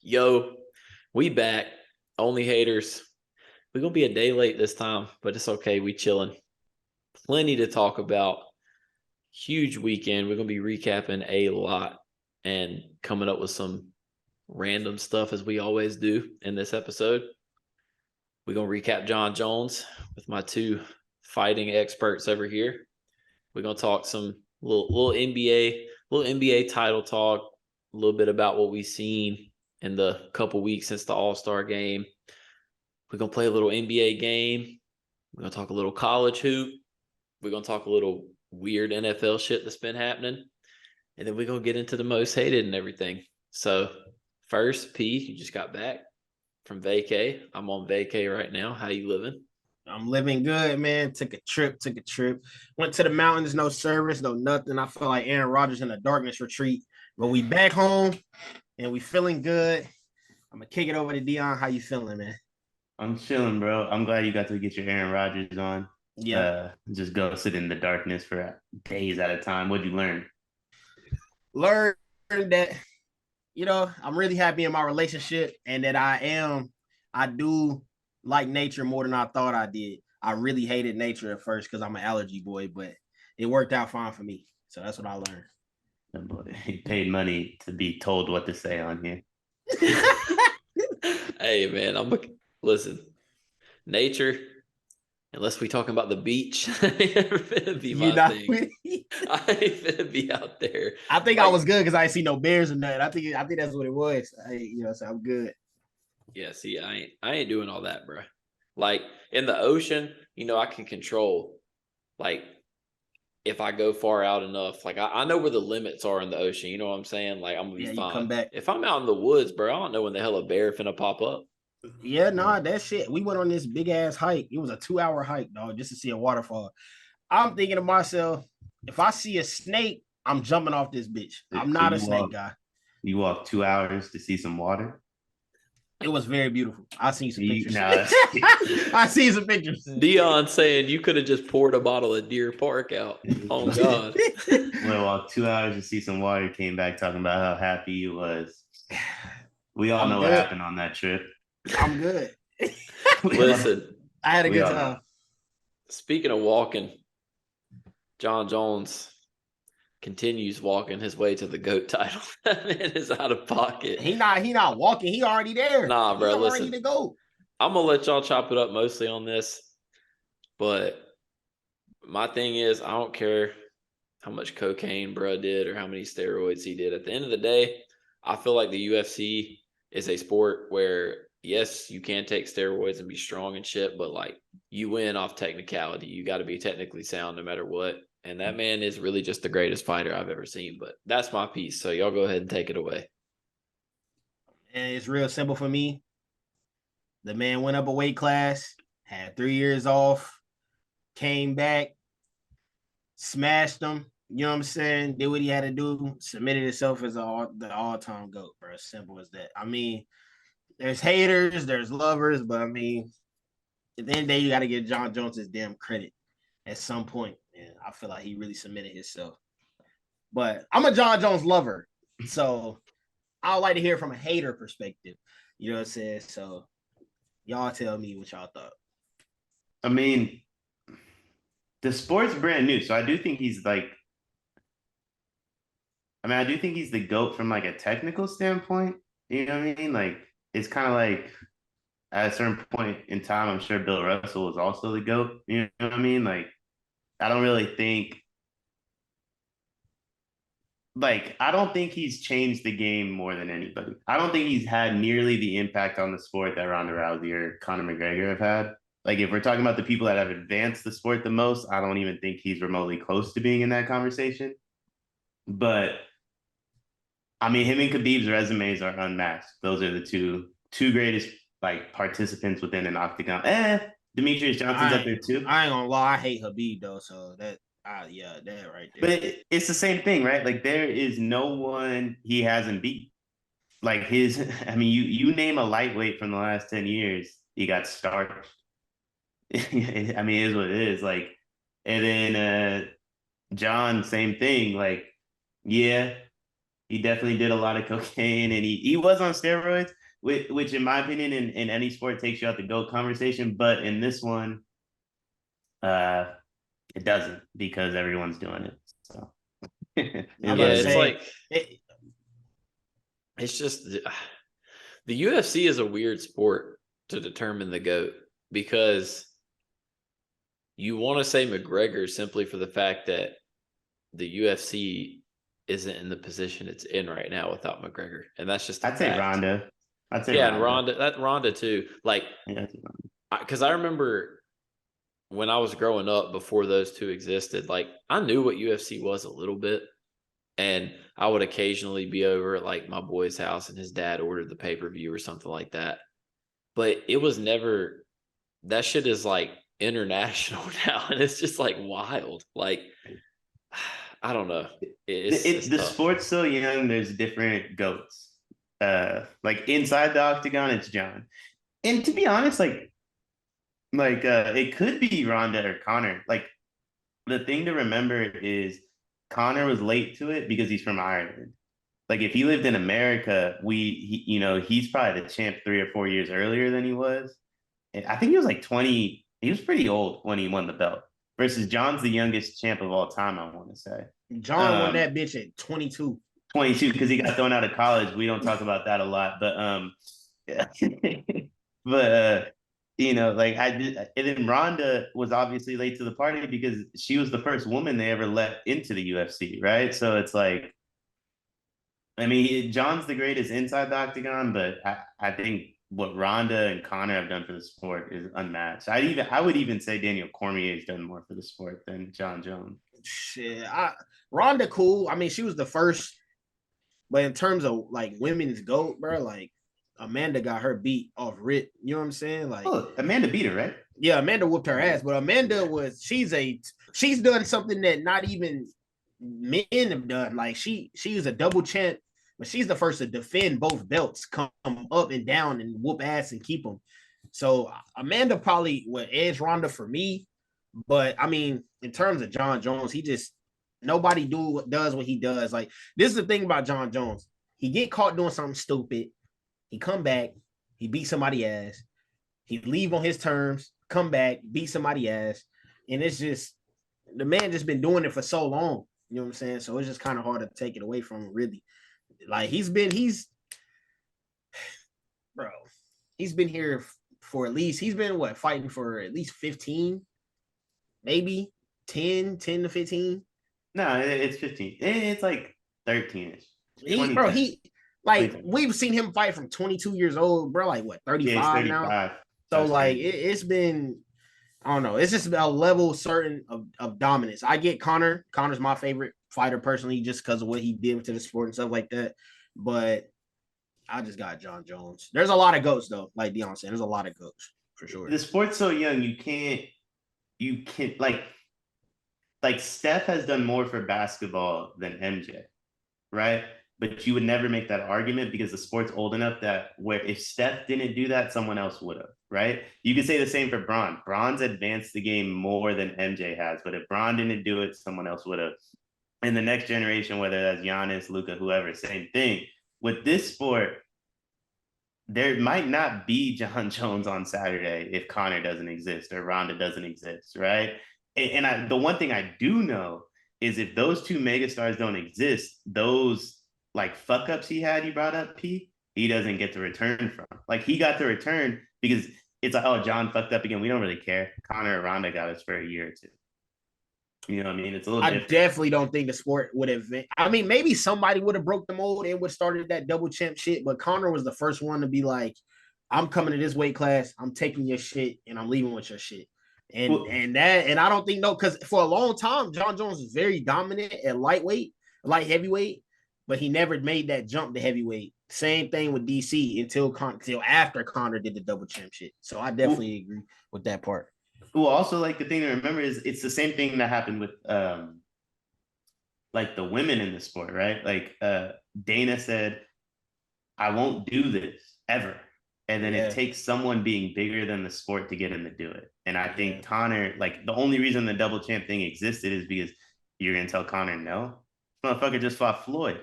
Yo, we back. Only haters. We're gonna be a day late this time, but it's okay. We chilling. Plenty to talk about. Huge weekend. We're gonna be recapping a lot and coming up with some random stuff as we always do in this episode. We're gonna recap John Jones with my two fighting experts over here. We're gonna talk some little NBA title talk, a little bit about what we've seen in the couple weeks since the All-Star game. We're going to play a little NBA game. We're going to talk a little college hoop. We're going to talk a little weird NFL shit that's been happening. And then we're going to get into the most hated and everything. So first, P, you just got back from vacay. I'm on vacay right now. How you living? I'm living good, man. Took a trip. Went to the mountains, no service, no nothing. I felt like Aaron Rodgers in a darkness retreat. But we back home and we feeling good. I'm gonna kick it over to Deion. How you feeling, man? I'm chilling, bro. I'm glad you got to get your Aaron Rodgers on. Yeah. Just go sit in the darkness for days at a time. What'd you learn? Learn that, I'm really happy in my relationship and that I do like nature more than I thought I did. I really hated nature at first because I'm an allergy boy, but it worked out fine for me. So that's what I learned. He paid money to be told what to say on here. Hey, man, listen, nature, unless we talking about the beach, ain't finna be my thing. I ain't finna be out there. I think I was good because I ain't see no bears or nothing. I think that's what it was. So I'm good. Yeah, see, I ain't doing all that, bro. Like in the ocean, I can control. Like if I go far out enough, like I know where the limits are in the ocean. You know what I'm saying? Like I'm gonna be fine. Come back. If I'm out in the woods, bro, I don't know when the hell a bear finna pop up. Yeah, nah, that shit. We went on this big ass hike. It was a 2-hour hike, dog, just to see a waterfall. I'm thinking to myself, if I see a snake, I'm jumping off this bitch. I'm not a snake guy. You walked 2 hours to see some water? It was very beautiful. I seen some pictures. I seen some pictures. Deion saying you could have just poured a bottle of Deer Park out. Oh God. Well, walked 2 hours to see some water. Came back talking about how happy he was. We all know what happened on that trip. I'm good. Listen, I had a good time. Speaking of walking, John Jones continues walking his way to the GOAT title. That man is out of pocket. He not walking. He already there. Nah, bro. Listen, ready to go. I'm gonna let y'all chop it up mostly on this, but my thing is, I don't care how much cocaine bro did or how many steroids he did. At the end of the day, I feel like the UFC is a sport where yes, you can take steroids and be strong and shit, but like you win off technicality. You got to be technically sound no matter what. And that man is really just the greatest fighter I've ever seen. But that's my piece. So y'all go ahead and take it away. And it's real simple for me. The man went up a weight class, had 3 years off, came back, smashed them. You know what I'm saying? Did what he had to do, submitted himself as the all-time GOAT, bro. Simple as that. I mean, there's haters, there's lovers, but I mean, at the end of the day, you got to give John Jones his damn credit at some point. And I feel like he really submitted himself. But I'm a John Jones lover, so I would like to hear from a hater perspective. You know what I'm saying? So y'all tell me what y'all thought. I mean, the sport's brand new, so I do think he's like, I do think he's the GOAT from like a technical standpoint. You know what I mean? Like, it's kind of like at a certain point in time, I'm sure Bill Russell was also the GOAT. You know what I mean? Like, I don't really think, I don't think he's changed the game more than anybody. I don't think he's had nearly the impact on the sport that Ronda Rousey or Conor McGregor have had. Like, if we're talking about the people that have advanced the sport the most, I don't even think he's remotely close to being in that conversation. But I mean, him and Khabib's resumes are unmatched. Those are the two greatest like participants within an octagon. Demetrius Johnson's up there too. I ain't gonna lie, I hate Khabib though. So that right there. But it's the same thing, right? Like there is no one he hasn't beat. Like I mean, you name a lightweight from the last 10 years, he got starched. I mean, it is what it is. Like, and then John, same thing. Like, yeah, He definitely did a lot of cocaine, and he was on steroids, which in my opinion, in any sport takes you out the GOAT conversation. But in this one, uh, it doesn't because everyone's doing it. So I'm Yeah, about to it's say, like it's just the UFC is a weird sport to determine the GOAT because you want to say McGregor simply for the fact that the UFC isn't in the position it's in right now without McGregor, and that's just a I'd say fact. Ronda. I'd say Yeah, and Ronda. Ronda too. Like, Yeah, because I remember when I was growing up before those two existed, like I knew what UFC was a little bit, and I would occasionally be over at like my boy's house, and his dad ordered the pay-per-view or something like that. But it was never that shit is like international now, and it's just like wild. Like I don't know. It's the tough. sport's so young. There's different goats. Like inside the octagon, it's John. And to be honest, it could be Ronda or Connor. Like the thing to remember is Connor was late to it because he's from Ireland. Like if he lived in America, he's probably the champ 3 or 4 years earlier than he was. And I think he was like 20. He was pretty old when he won the belt. Versus John's the youngest champ of all time, I want to say. John won that bitch at 22. 22 because he got thrown out of college. We don't talk about that a lot, but yeah. but like I did, and then Ronda was obviously late to the party because she was the first woman they ever let into the UFC, right? So it's like, I mean, John's the greatest inside the octagon, but I think what Ronda and Connor have done for the sport is unmatched. I would even say Daniel Cormier has done more for the sport than John Jones. Shit, Ronda cool. I mean, she was the first, but in terms of like women's GOAT, bro, like Amanda got her beat off rip. You know what I'm saying? Like, Amanda beat her, right? Yeah, Amanda whooped her ass, but Amanda she's done something that not even men have done. Like she's a double champ, but she's the first to defend both belts, come up and down and whoop ass and keep them. So Amanda probably would edge Ronda for me, but I mean, in terms of John Jones, nobody does what he does. Like this is the thing about John Jones. He get caught doing something stupid. He come back, he beat somebody ass. He leave on his terms, come back, beat somebody ass. And it's just the man just been doing it for so long. You know what I'm saying? So it's just kind of hard to take it away from him, really. Like he's been here for at least, he's been fighting for at least 15, maybe 10 to 15. No, it's 15. It's like 13ish. We've seen him fight from 22 years old, bro. Like what, 35, yeah, 35 now? So like it's been, I don't know. It's just a level certain of dominance. I get Connor. Connor's my favorite fighter personally, just because of what he did to the sport and stuff like that. But I just got John Jones. There's a lot of goats though, like Deion said. There's a lot of goats for sure. The sport's so young, you can't like Steph has done more for basketball than MJ, right? But you would never make that argument because the sport's old enough that where if Steph didn't do that, someone else would have, right? You could say the same for Bron. Bron's advanced the game more than MJ has, but if Bron didn't do it, someone else would have. In the next generation, whether that's Giannis, Luka, whoever, same thing. With this sport, there might not be John Jones on Saturday if Connor doesn't exist or Ronda doesn't exist, right? And the one thing I do know is if those two megastars don't exist, those like fuck ups he had, you brought up, P, he doesn't get to return from. Like he got to return because it's like, oh, John fucked up again. We don't really care. Connor or Ronda got us for a year or two. You know what I mean? It's a little different. I definitely don't think the sport would have. I mean, maybe somebody would have broke the mold and would have started that double champ shit, but Connor was the first one to be like, I'm coming to this weight class, I'm taking your shit, and I'm leaving with your shit. And I don't think because for a long time, John Jones was very dominant at light heavyweight, but he never made that jump to heavyweight. Same thing with DC until after Connor did the double champ shit. So I definitely agree with that part. Well, also like the thing to remember is it's the same thing that happened with like the women in the sport, right? Like Dana said, I won't do this ever. And then it takes someone being bigger than the sport to get him to do it. And I think Connor, like the only reason the double champ thing existed is because you're gonna tell Connor no. This motherfucker just fought Floyd.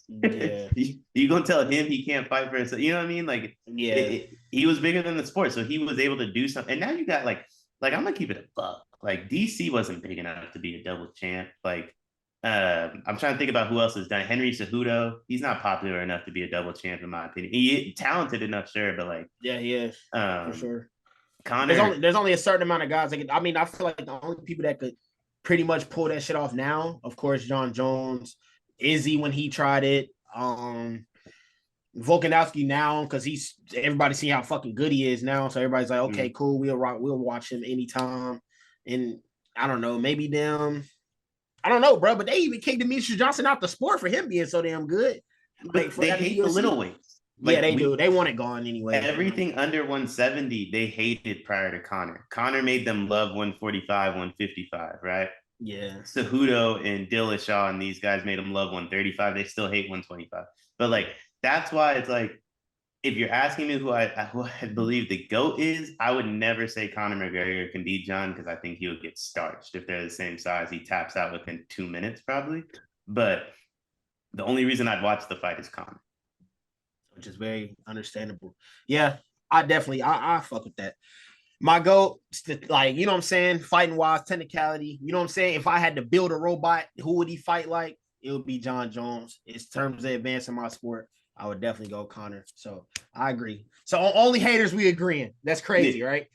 Yeah. You gonna tell him he can't fight for himself? You know what I mean? Like, Yeah. he was bigger than the sport, so he was able to do something. And now you got like I'm gonna keep it a buck. Like DC wasn't big enough to be a double champ. Like, I'm trying to think about who else has done it. Henry Cejudo, he's not popular enough to be a double champ in my opinion. He talented enough, sure, but like, Yeah, he is for sure. Connor, There's only a certain amount of guys that I mean, I feel like the only people that could pretty much pull that shit off now, of course, John Jones, Izzy when he tried it, Volkanovski now because everybody see how fucking good he is now, so everybody's like, okay, cool, we'll watch him anytime. And I don't know, maybe them. I don't know, bro, but they even kicked Demetrius Johnson out the sport for him being so damn good. Like, they hate the little weights. Like, yeah, they do. They want it gone anyway. Everything under 170, they hated prior to Connor. Connor made them love 145, 155, right? Yeah. Cejudo and Dillashaw and these guys made them love 135. They still hate 125. But like, that's why it's like, if you're asking me who I believe the GOAT is, I would never say Conor McGregor can beat John because I think he would get starched. If they're the same size, he taps out within 2 minutes probably. But the only reason I'd watch the fight is Conor. Which is very understandable. Yeah, I fuck with that. My GOAT, like, you know what I'm saying? Fighting wise, technicality. You know what I'm saying? If I had to build a robot, who would he fight like? It would be John Jones. In terms of advancing my sport, I would definitely go Connor. So I agree. So on OnlyHaters, we agreeing. That's crazy, right?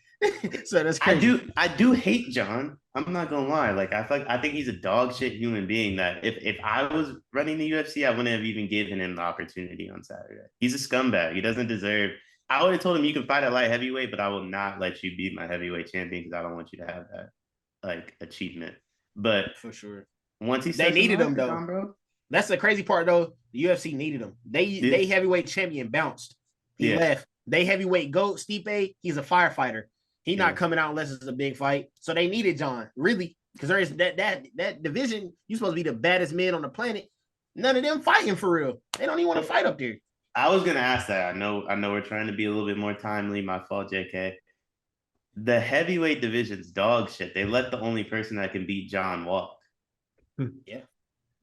So that's crazy. I do hate John. I'm not gonna lie. Like, I think he's a dog shit human being that if I was running the UFC, I wouldn't have even given him the opportunity on Saturday. He's a scumbag. He doesn't deserve. I would have told him you can fight at light heavyweight, but I will not let you beat my heavyweight champion because I don't want you to have that like achievement. But for sure, once they needed him though, bro. That's the crazy part though. The UFC needed him. They heavyweight champion bounced. He left. They heavyweight GOAT Stipe. He's a firefighter. He's not coming out unless it's a big fight. So they needed John, really, because there is that division. You're supposed to be the baddest men on the planet. None of them fighting for real. They don't even want to fight up there. I was gonna ask that. I know we're trying to be a little bit more timely. My fault, JK. The heavyweight division's dog shit. They let the only person that can beat John walk. Yeah.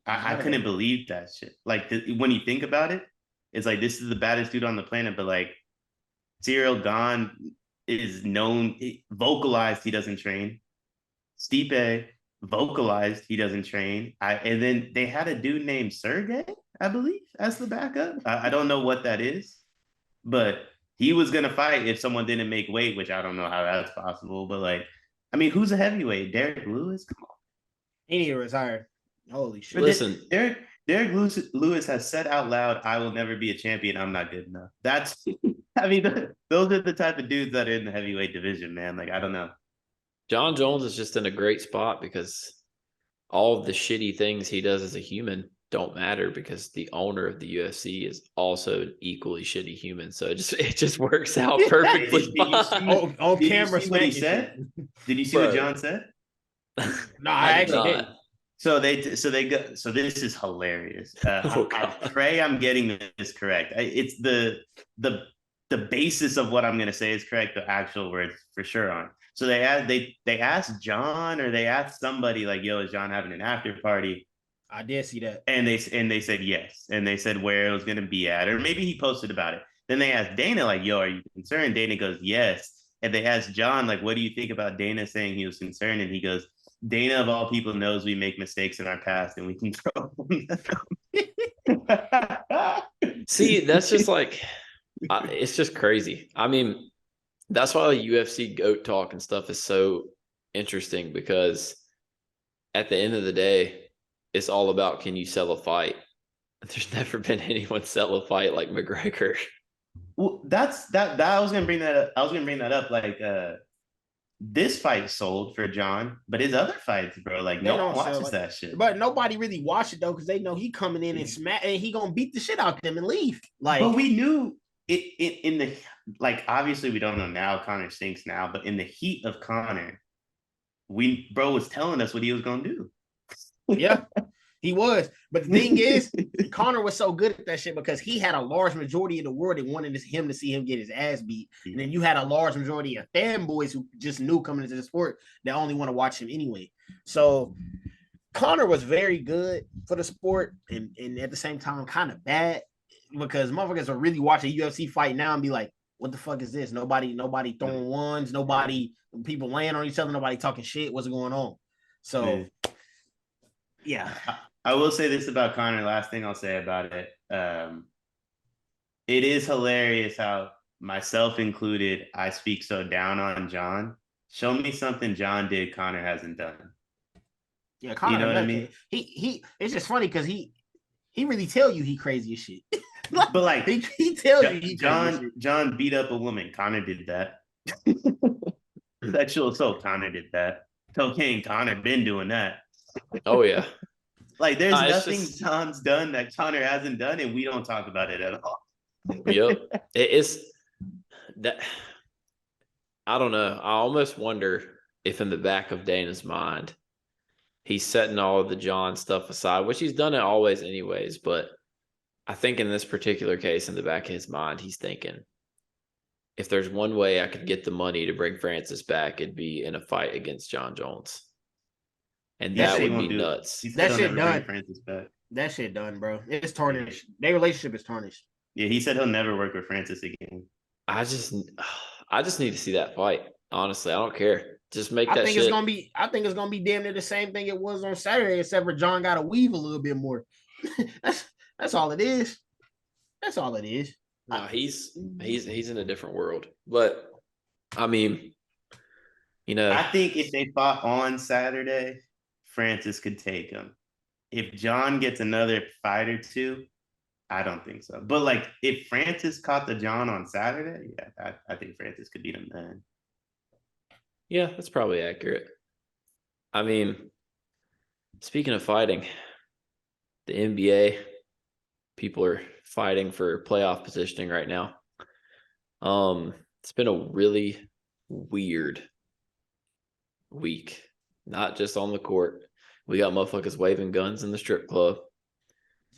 I couldn't believe that shit. Like, when you think about it, it's like, this is the baddest dude on the planet, but like, Cyril Gahn is known, vocalized he doesn't train. Stipe vocalized he doesn't train. And then they had a dude named Sergey, I believe, as the backup. I don't know what that is, but he was gonna fight if someone didn't make weight, which I don't know how that's possible. But like, I mean, who's a heavyweight? Derek Lewis? Come on. He need to retire. Holy shit. Listen, Derek Lewis has said out loud, I will never be a champion. I'm not good enough. That's, I mean, those are the type of dudes that are in the heavyweight division, man. Like, I don't know. John Jones is just in a great spot because all of the shitty things he does as a human don't matter because the owner of the UFC is also an equally shitty human. So it just works out perfectly fine. On camera, what he said? Did you see what John said? No, I actually didn't. So this is hilarious. I pray I'm getting this correct. It's the basis of what I'm going to say is correct. The actual words for sure aren't. So they asked John, or they asked somebody like, "Yo, is John having an after party?" I did see that, and they said yes, and they said where it was going to be at, or maybe he posted about it. Then they asked Dana like, "Yo, are you concerned?" Dana goes, "Yes." And they asked John like, "What do you think about Dana saying he was concerned?" And he goes, Dana, of all people, knows we make mistakes in our past and we can throw them. See, that's just like, it's just crazy. I mean, that's why UFC GOAT talk and stuff is so interesting because at the end of the day, it's all about, can you sell a fight? There's never been anyone sell a fight like McGregor. Well, that I was gonna bring that up. Like, this fight sold for John, but his other fights, bro, like, no one watches that shit. But nobody really watched it though, because they know he coming in and smack, and he gonna beat the shit out of them and leave. Like, but we knew it in the, like, obviously we don't know now. Conor stinks now, but in the heat of Conor, bro was telling us what he was gonna do. Yeah, he was. But the thing is, Conor was so good at that shit because he had a large majority of the world that wanted him to see him get his ass beat. And then you had a large majority of fanboys who just knew coming into the sport that only want to watch him anyway. So Connor was very good for the sport and at the same time kind of bad because motherfuckers are really watching UFC fight now and be like, what the fuck is this? Nobody throwing ones, nobody people laying on each other, nobody talking shit. What's going on? So yeah. I will say this about Connor. Last thing I'll say about it. It is hilarious how myself included, I speak so down on John. Show me something John did Connor hasn't done. Yeah, Connor, you know what I mean? He it's just funny because he really tell you he crazy as shit. But like he tells you he John beat up a woman. Connor did that. Sexual assault. Connor did that. Cocaine. Connor been doing that. Oh yeah. Like there's nothing John's done that Connor hasn't done, and we don't talk about it at all. Yep. It's that. I don't know. I almost wonder if in the back of Dana's mind, he's setting all of the John stuff aside, which he's done it always anyways. But I think in this particular case, in the back of his mind, he's thinking, if there's one way I could get the money to bring Francis back, it'd be in a fight against John Jones. And that would be nuts. That shit done. Francis back. That shit done, bro. It's tarnished. Their relationship is tarnished. Yeah, he said he'll never work with Francis again. I just need to see that fight. Honestly, I don't care. Just make that I think shit. I think it's gonna be damn near the same thing it was on Saturday, except for John got to weave a little bit more. That's all it is. That's all it is. No, he's in a different world. But I mean, I think if they fought on Saturday, Francis could take him. If John gets another fight or two, I don't think so. But like, if Francis caught the John on Saturday, yeah, I think Francis could beat him then. Yeah, that's probably accurate. I mean, speaking of fighting, the NBA, people are fighting for playoff positioning right now. It's been a really weird week, not just on the court. We got motherfuckers waving guns in the strip club.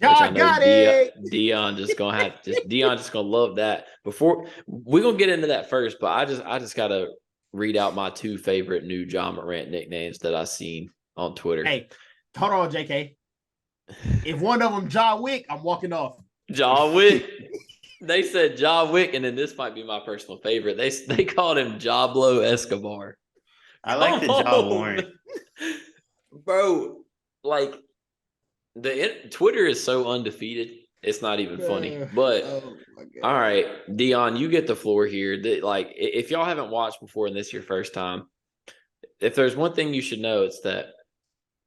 Y'all got it. Deion just gonna love that. Before we're gonna get into that first, but I just gotta read out my two favorite new Ja Morant nicknames that I've seen on Twitter. Hey, hold on, JK. If one of them Ja Wick, I'm walking off. Ja Wick. They said Ja Wick, and then this might be my personal favorite. They called him Jablo Escobar. I like the Ja Morant. Bro, like Twitter is so undefeated. It's not even funny. But all right, Deion, you get the floor here. Like, if y'all haven't watched before and this is your first time, if there's one thing you should know, it's that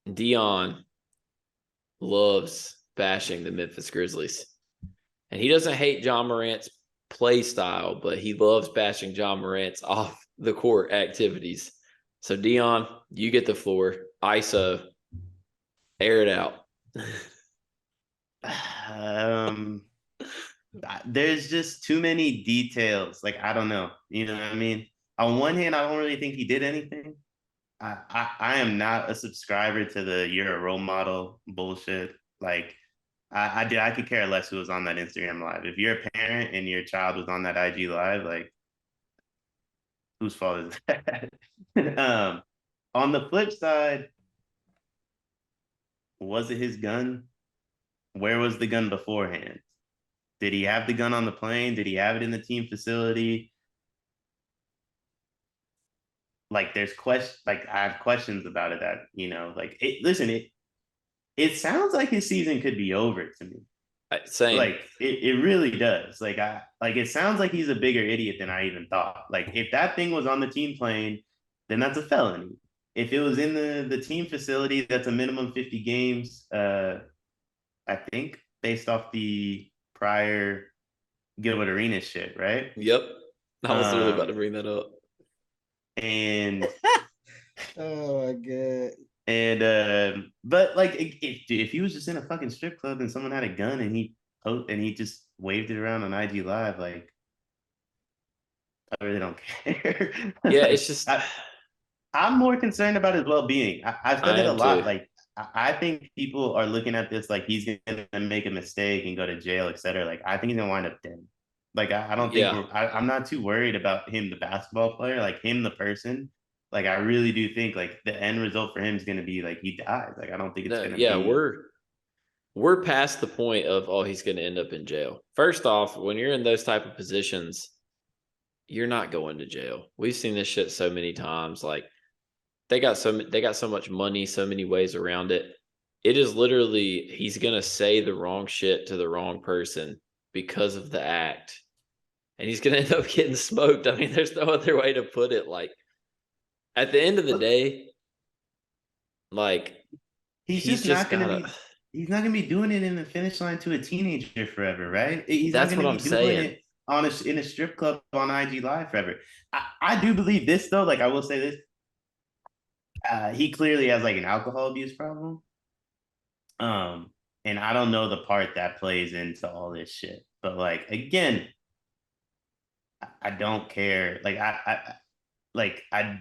Deion loves bashing the Memphis Grizzlies. And he doesn't hate Ja Morant's play style, but he loves bashing Ja Morant's off the court activities. So Deion, you get the floor. ISO, air it out. There's just too many details. Like, I don't know. You know what I mean? On one hand, I don't really think he did anything. I am not a subscriber to the you're a role model bullshit. Like, I could care less who was on that Instagram live. If you're a parent and your child was on that IG live, like, whose fault is that? On the flip side, was it his gun? Where was the gun beforehand? Did he have the gun on the plane? Did he have it in the team facility? Like, there's I have questions about it that, like, it sounds like his season could be over to me. Same. Like, it really does. Like, it sounds like he's a bigger idiot than I even thought. Like, if that thing was on the team plane, then that's a felony. If it was in the team facility, that's a minimum 50 games, I think, based off the prior Gilbert Arenas shit, right? Yep. I was really about to bring that up. And oh my god. And but like, if he was just in a fucking strip club and someone had a gun and he just waved it around on IG Live, like, I really don't care. Yeah, it's just I'm more concerned about his well-being. I've said it a lot. Too. Like, I think people are looking at this like he's gonna make a mistake and go to jail, etc. Like, I think he's gonna wind up dead. Like, I don't think I'm not too worried about him, the basketball player, like him, the person. Like, I really do think like the end result for him is going to be like he dies. Like, I don't think it's No, going to yeah, be. we're past the point of he's going to end up in jail. First off, when you're in those type of positions, you're not going to jail. We've seen this shit so many times. Like they got so much money, so many ways around it. It is literally he's going to say the wrong shit to the wrong person because of the act. And he's going to end up getting smoked. I mean, there's no other way to put it. Like at the end of the day, like He's he's just just not going to got to. be. He's not going to be doing it in the finish line to a teenager forever, right? He's not That's going what to I'm be doing saying. it in a strip club on IG Live forever. I do believe this though. Like, I will say this: he clearly has like an alcohol abuse problem. Um, and I don't know the part that plays into all this shit, but like again, I don't care. I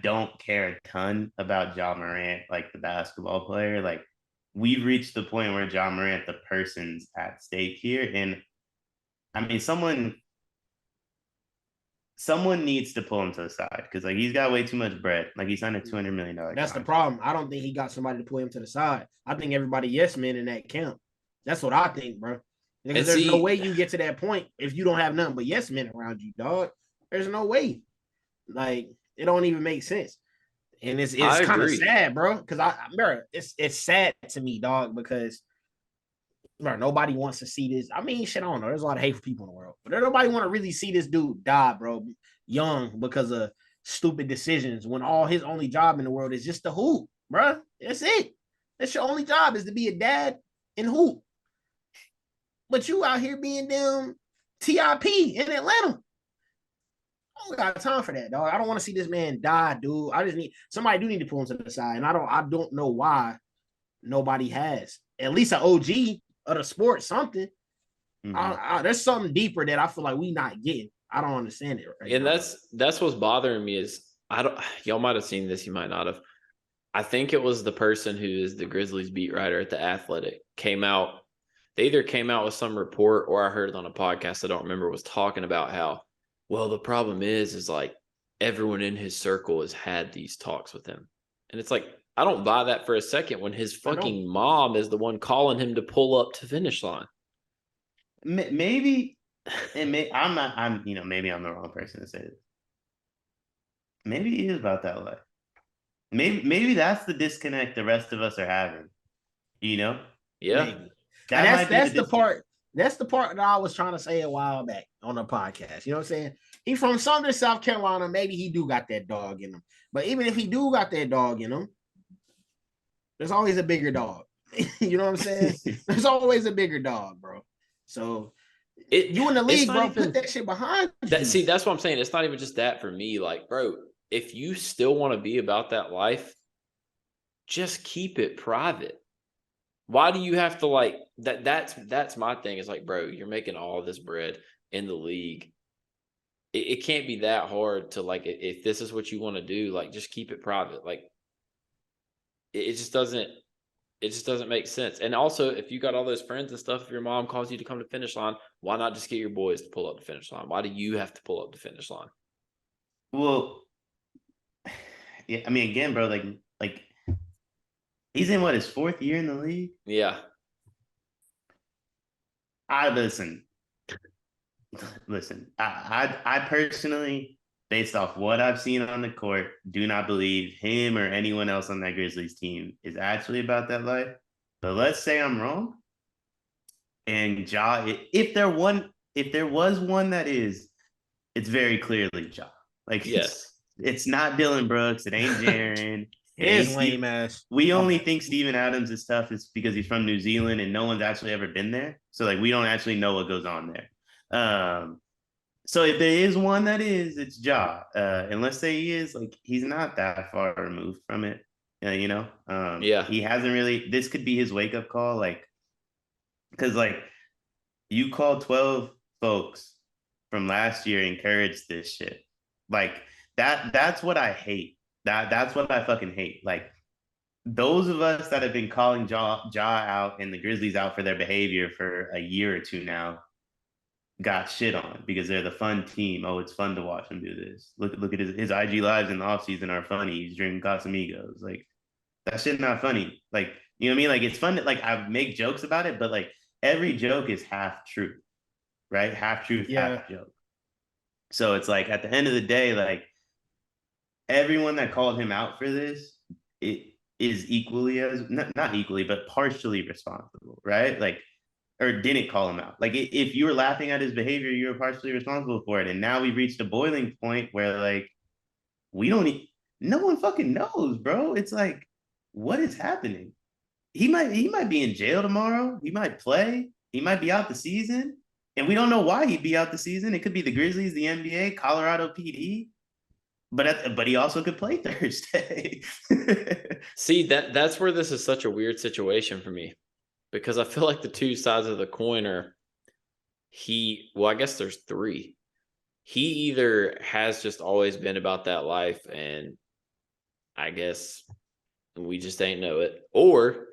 don't care a ton about Ja Morant, like the basketball player. Like, we've reached the point where Ja Morant, the person's at stake here. And I mean, someone needs to pull him to the side because like he's got way too much bread. Like he signed a $200 million That's the contract. problem. I don't think he got somebody to pull him to the side. I think everybody yes men in that camp. That's what I think, bro. Because there's no way you get to that point if you don't have nothing but yes men around you, dog. There's no way. Like it don't even make sense. And it's kind of sad, bro. Because it's sad to me, dog, because bro, nobody wants to see this. I mean, shit, I don't know. There's a lot of hateful people in the world, but nobody want to really see this dude die, bro, young because of stupid decisions. When all his only job in the world is just to hoop, bro. That's it. That's your only job is to be a dad and hoop. But you out here being damn TIP in Atlanta. I don't got time for that, dog. I don't want to see this man die, dude. I just need somebody do need to pull him to the side, and I don't know why nobody has. At least an OG of the sport, something. There's something deeper that I feel like we not getting. I don't understand it right and now. That's what's bothering me is y'all might have seen this, you might not have. I think it was the person who is the Grizzlies beat writer at the Athletic came out. They either came out with some report or I heard it on a podcast I don't remember was talking about how, well, the problem is like everyone in his circle has had these talks with him. And it's like, I don't buy that for a second when his fucking mom is the one calling him to pull up to finish line. Maybe, and maybe maybe I'm the wrong person to say this. Maybe he is about that life. Maybe that's the disconnect the rest of us are having. You know? Yeah. Maybe. That's the part. That's the part that I was trying to say a while back on the podcast. You know what I'm saying? He from Sumter, South Carolina. Maybe he do got that dog in him. But even if he do got that dog in him, there's always a bigger dog. You know what I'm saying? There's always a bigger dog, bro. So you in the league, bro, put that shit behind you. See, that's what I'm saying. It's not even just that for me. Like, bro, if you still want to be about that life, just keep it private. Why do you have to like that? That's my thing. Is like, bro, you're making all this bread in the league. It can't be that hard to like if this is what you want to do, like just keep it private. Like it just doesn't make sense. And also, if you got all those friends and stuff, if your mom calls you to come to finish line, why not just get your boys to pull up the finish line? Why do you have to pull up the finish line? Well, yeah, I mean, again, bro, like he's in his 4th year in the league. Yeah. Listen. I personally, based off what I've seen on the court, do not believe him or anyone else on that Grizzlies team is actually about that life. But let's say I'm wrong. And Ja, if there was one that is, it's very clearly Ja. Like, yes, it's not Dylan Brooks. It ain't Jaren. It is lame ass. We only think Steven Adams is tough is because he's from New Zealand and no one's actually ever been there. So like we don't actually know what goes on there. So if there is one that is, it's Ja. And let's say he is, like, he's not that far removed from it. You know? Yeah. He hasn't really, this could be his wake-up call, like, because like you call 12 folks from last year encourage this shit. Like that's what I hate. That's what I fucking hate. Like those of us that have been calling Ja out and the Grizzlies out for their behavior for a year or two now, got shit on because they're the fun team. Oh, it's fun to watch him do this. Look at his IG lives in the offseason are funny. He's drinking Casamigos. Like that shit not funny. Like, you know what I mean? Like it's fun to like I make jokes about it, but like every joke is half truth, right? Half truth, half joke. So it's like at the end of the day, like everyone that called him out for this, it is equally as not equally, but partially responsible, right? Like, or didn't call him out. Like, if you were laughing at his behavior, you were partially responsible for it. And now we've reached a boiling point where, like, we don't, no one fucking knows, bro. It's like, what is happening? He might be in jail tomorrow. He might play. He might be out the season, and we don't know why he'd be out the season. It could be the Grizzlies, the NBA, Colorado PD. But he also could play Thursday. See, that's where this is such a weird situation for me, because I feel like the two sides of the coin are I guess there's three. He either has just always been about that life, and I guess we just ain't know it, or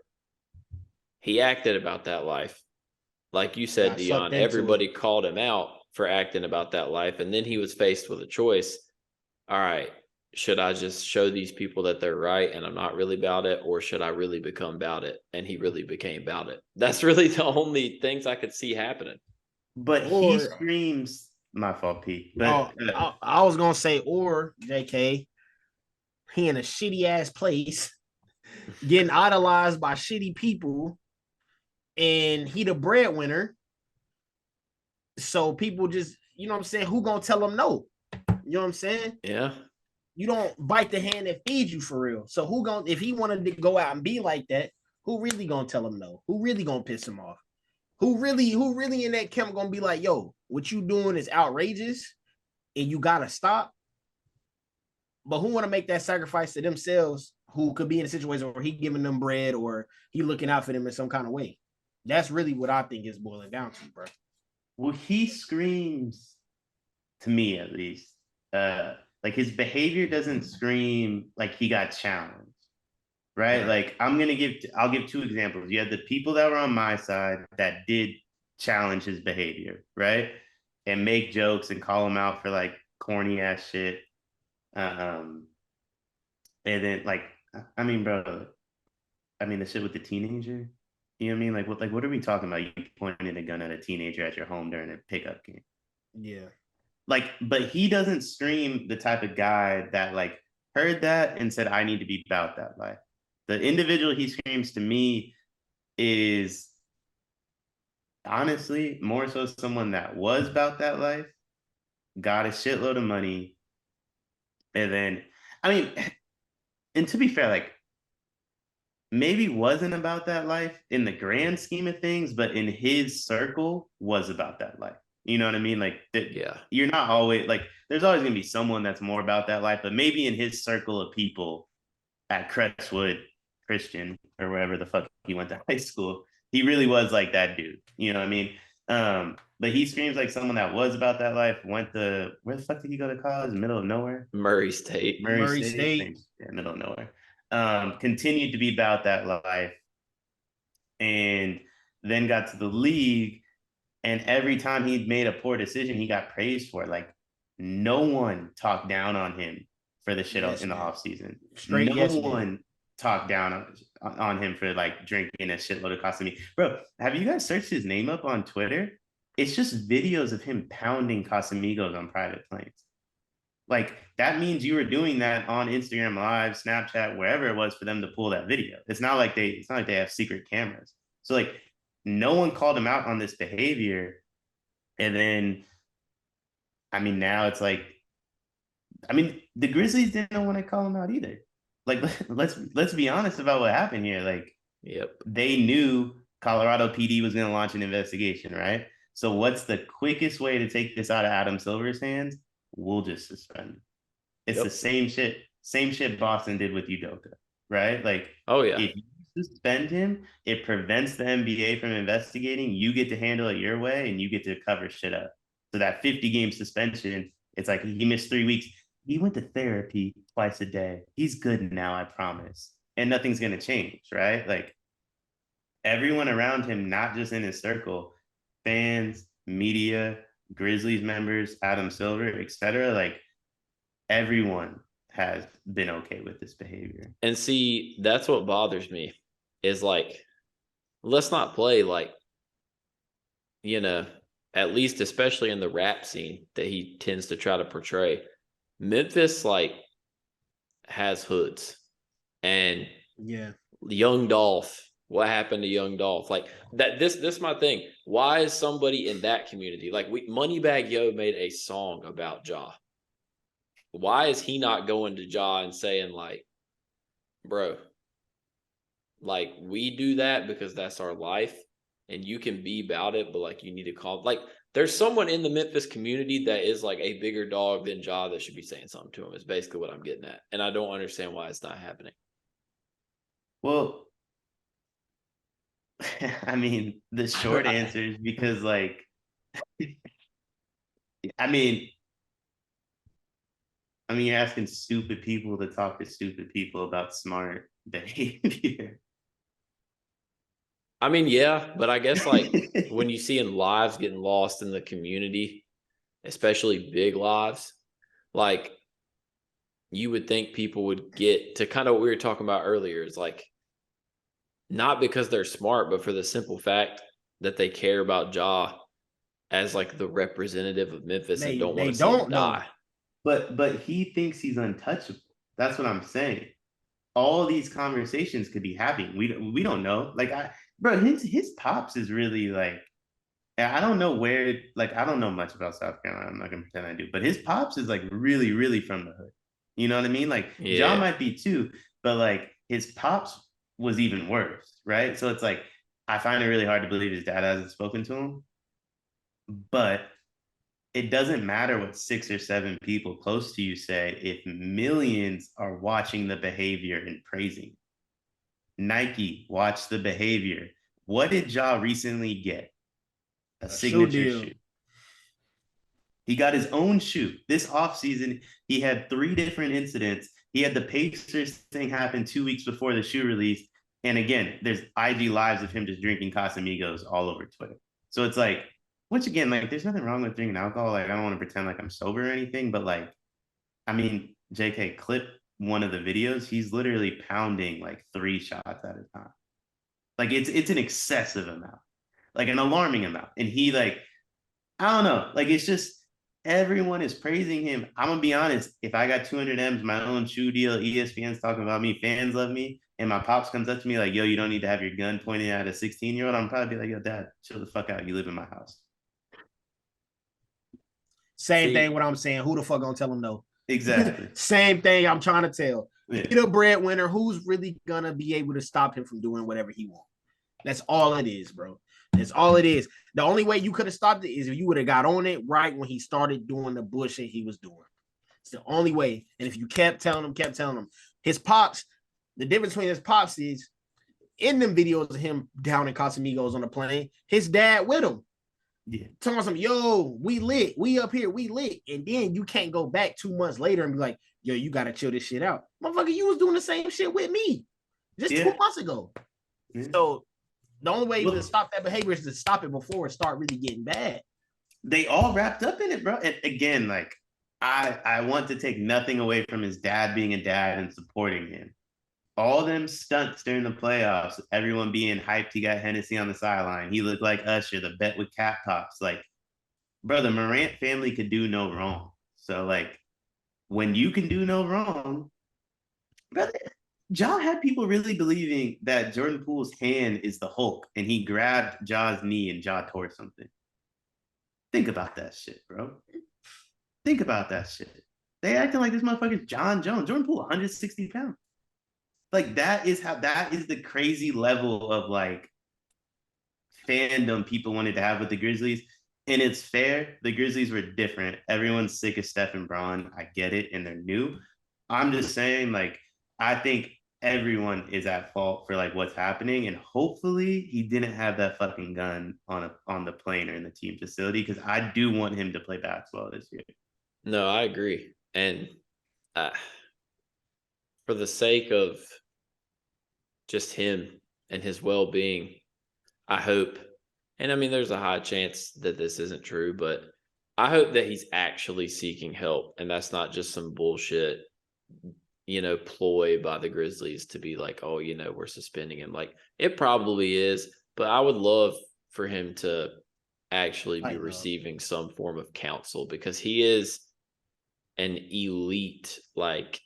he acted about that life. Like you said, Deion, everybody called him out for acting about that life, and then he was faced with a choice. All right, should I just show these people that they're right and I'm not really about it, or should I really become about it? And he really became about it. That's really the only things I could see happening. But he screams, my fault, Pete. But I was gonna say, or JK, he in a shitty ass place, getting idolized by shitty people, and he the breadwinner. So people just, you know what I'm saying, who gonna tell him no? You know what I'm saying? Yeah. You don't bite the hand that feeds you for real. So who gonna, if he wanted to go out and be like that, who really gonna tell him no? Who really gonna piss him off? Who really in that camp gonna be like, yo, what you doing is outrageous and you gotta stop? But who want to make that sacrifice to themselves, who could be in a situation where he giving them bread or he looking out for them in some kind of way? That's really what I think is boiling down to, bro. Well, he screams, to me at least, like his behavior doesn't scream like he got challenged, right? Like I'll give two examples. You had the people that were on my side that did challenge his behavior, right? And make jokes and call him out for like corny ass shit. And then like, I mean, bro, the shit with the teenager, you know what I mean? What are we talking about? You pointing a gun at a teenager at your home during a pickup game. Yeah. Like, but he doesn't scream the type of guy that like heard that and said, I need to be about that life. The individual he screams to me is honestly more so someone that was about that life, got a shitload of money. And then, I mean, and to be fair, like maybe wasn't about that life in the grand scheme of things, but in his circle was about that life. You know what I mean? Like, yeah, you're not always like, there's always going to be someone that's more about that life, but maybe in his circle of people at Crestwood Christian or wherever the fuck he went to high school, he really was like that dude. You know what I mean? But he screams like someone that was about that life, went to, where the fuck did he go to college? Middle of nowhere? Murray State. Murray State. Yeah, middle of nowhere. Continued to be about that life and then got to the league. And every time he made a poor decision, he got praised for it. Like no one talked down on him for the shit in the offseason. No one talked down on him for like drinking a shitload of Casamigos. Bro, have you guys searched his name up on Twitter? It's just videos of him pounding Casamigos on private planes. Like that means you were doing that on Instagram Live, Snapchat, wherever it was for them to pull that video. It's not like they have secret cameras. So like no one called him out on this behavior. And then, I mean, now it's like, I mean, the Grizzlies didn't want to call him out either. Like, let's be honest about what happened here. Like, they knew Colorado PD was going to launch an investigation, right? So what's the quickest way to take this out of Adam Silver's hands? We'll just suspend him. It's the same shit Boston did with Udoka, right? Like, if you suspend him, it prevents the NBA from investigating. You get to handle it your way, and you get to cover shit up. So that 50-game suspension, it's like he missed 3 weeks. He went to therapy twice a day. He's good now, I promise. And nothing's going to change, right? Like, everyone around him, not just in his circle, fans, media, Grizzlies members, Adam Silver, etc. Like everyone has been okay with this behavior. And see, that's what bothers me is like, let's not play like, at least especially in the rap scene that he tends to try to portray. Memphis like has hoods, and Yeah. Young Dolph. What happened to Young Dolph? Like that. This is my thing. Why is somebody in that community like Moneybag Yo made a song about Ja? Why is he not going to Ja and saying like, bro, like we do that because that's our life, and you can be about it, but like you need to call like there's someone in the Memphis community that is like a bigger dog than Ja that should be saying something to him. Is basically what I'm getting at, and I don't understand why it's not happening. Well, I mean, the short answer is because, like, I mean, you're asking stupid people to talk to stupid people about smart behavior. I mean, yeah, but I guess like when you see in lives getting lost in the community, especially big lives, like you would think people would get to kind of what we were talking about earlier is like not because they're smart, but for the simple fact that they care about Ja as like the representative of Memphis and don't want to see him die. But he thinks he's untouchable. That's what I'm saying. All these conversations could be happening. We don't know. Like his pops is really like, I don't know where, like, I don't know much about South Carolina. I'm not gonna pretend I do, but his pops is like really, really from the hood. You know what I mean? Like Yeah. Ja might be too, but like his pops was even worse, right? So it's like I find it really hard to believe his dad hasn't spoken to him. But it doesn't matter what 6 or 7 people close to you say if millions are watching the behavior and praising. Nike, watch the behavior. What did Ja recently get? A signature shoe. He got his own shoe. This offseason, he had 3 different incidents. He had the Pacers thing happen 2 weeks before the shoe release. And again, there's IG lives of him just drinking Casamigos all over Twitter. So it's like, once again, like there's nothing wrong with drinking alcohol. Like I don't want to pretend like I'm sober or anything, but like, I mean, JK, clip one of the videos. He's literally pounding like 3 shots at a time. Like it's an excessive amount, like an alarming amount. And he like, I don't know, like it's just everyone is praising him. I'm gonna be honest. If I got 200 M's, my own shoe deal, ESPN's talking about me, fans love me, and my pops comes up to me like, "Yo, you don't need to have your gun pointed at a 16-year-old." I'm probably be like, "Yo, Dad, chill the fuck out. You live in my house." Same thing. What I'm saying. Who the fuck gonna tell him no? Exactly. Same thing. I'm trying to tell. Yeah. Be the breadwinner. Who's really gonna be able to stop him from doing whatever he wants? That's all it is, bro. That's all it is. The only way you could have stopped it is if you would have got on it right when he started doing the bullshit he was doing. It's the only way. And if you kept telling him, his pops, the difference between his pops is in them videos of him down in Casamigos on the plane, his dad with him. Yeah. Telling some, yo, we lit, we up here, we lit. And then you can't go back 2 months later and be like, yo, you gotta chill this shit out. Motherfucker, you was doing the same shit with me just 2 months ago. Yeah. So the only way to stop that behavior is to stop it before it start really getting bad. They all wrapped up in it, bro. And again, like I want to take nothing away from his dad being a dad and supporting him. All them stunts during the playoffs, everyone being hyped. He got Hennessy on the sideline. He looked like Usher, the bet with cap pops. Like, bro, the Morant family could do no wrong. So, like, when you can do no wrong, brother, Ja had people really believing that Jordan Poole's hand is the Hulk and he grabbed Ja's knee and Ja tore something. Think about that shit, bro. Think about that shit. They acting like this motherfucker's John Jones. Jordan Poole, 160 pounds. Like that is the crazy level of like fandom people wanted to have with the Grizzlies. And it's fair. The Grizzlies were different. Everyone's sick of Steph and Braun. I get it. And they're new. I'm just saying, like, I think everyone is at fault for like what's happening. And hopefully he didn't have that fucking gun on the plane or in the team facility, because I do want him to play basketball this year. No, I agree. And for the sake of just him and his well-being, I hope, and I mean, there's a high chance that this isn't true, but I hope that he's actually seeking help, and that's not just some bullshit, ploy by the Grizzlies to be like, oh, we're suspending him. Like, it probably is, but I would love for him to actually be receiving some form of counsel, because he is an elite, like,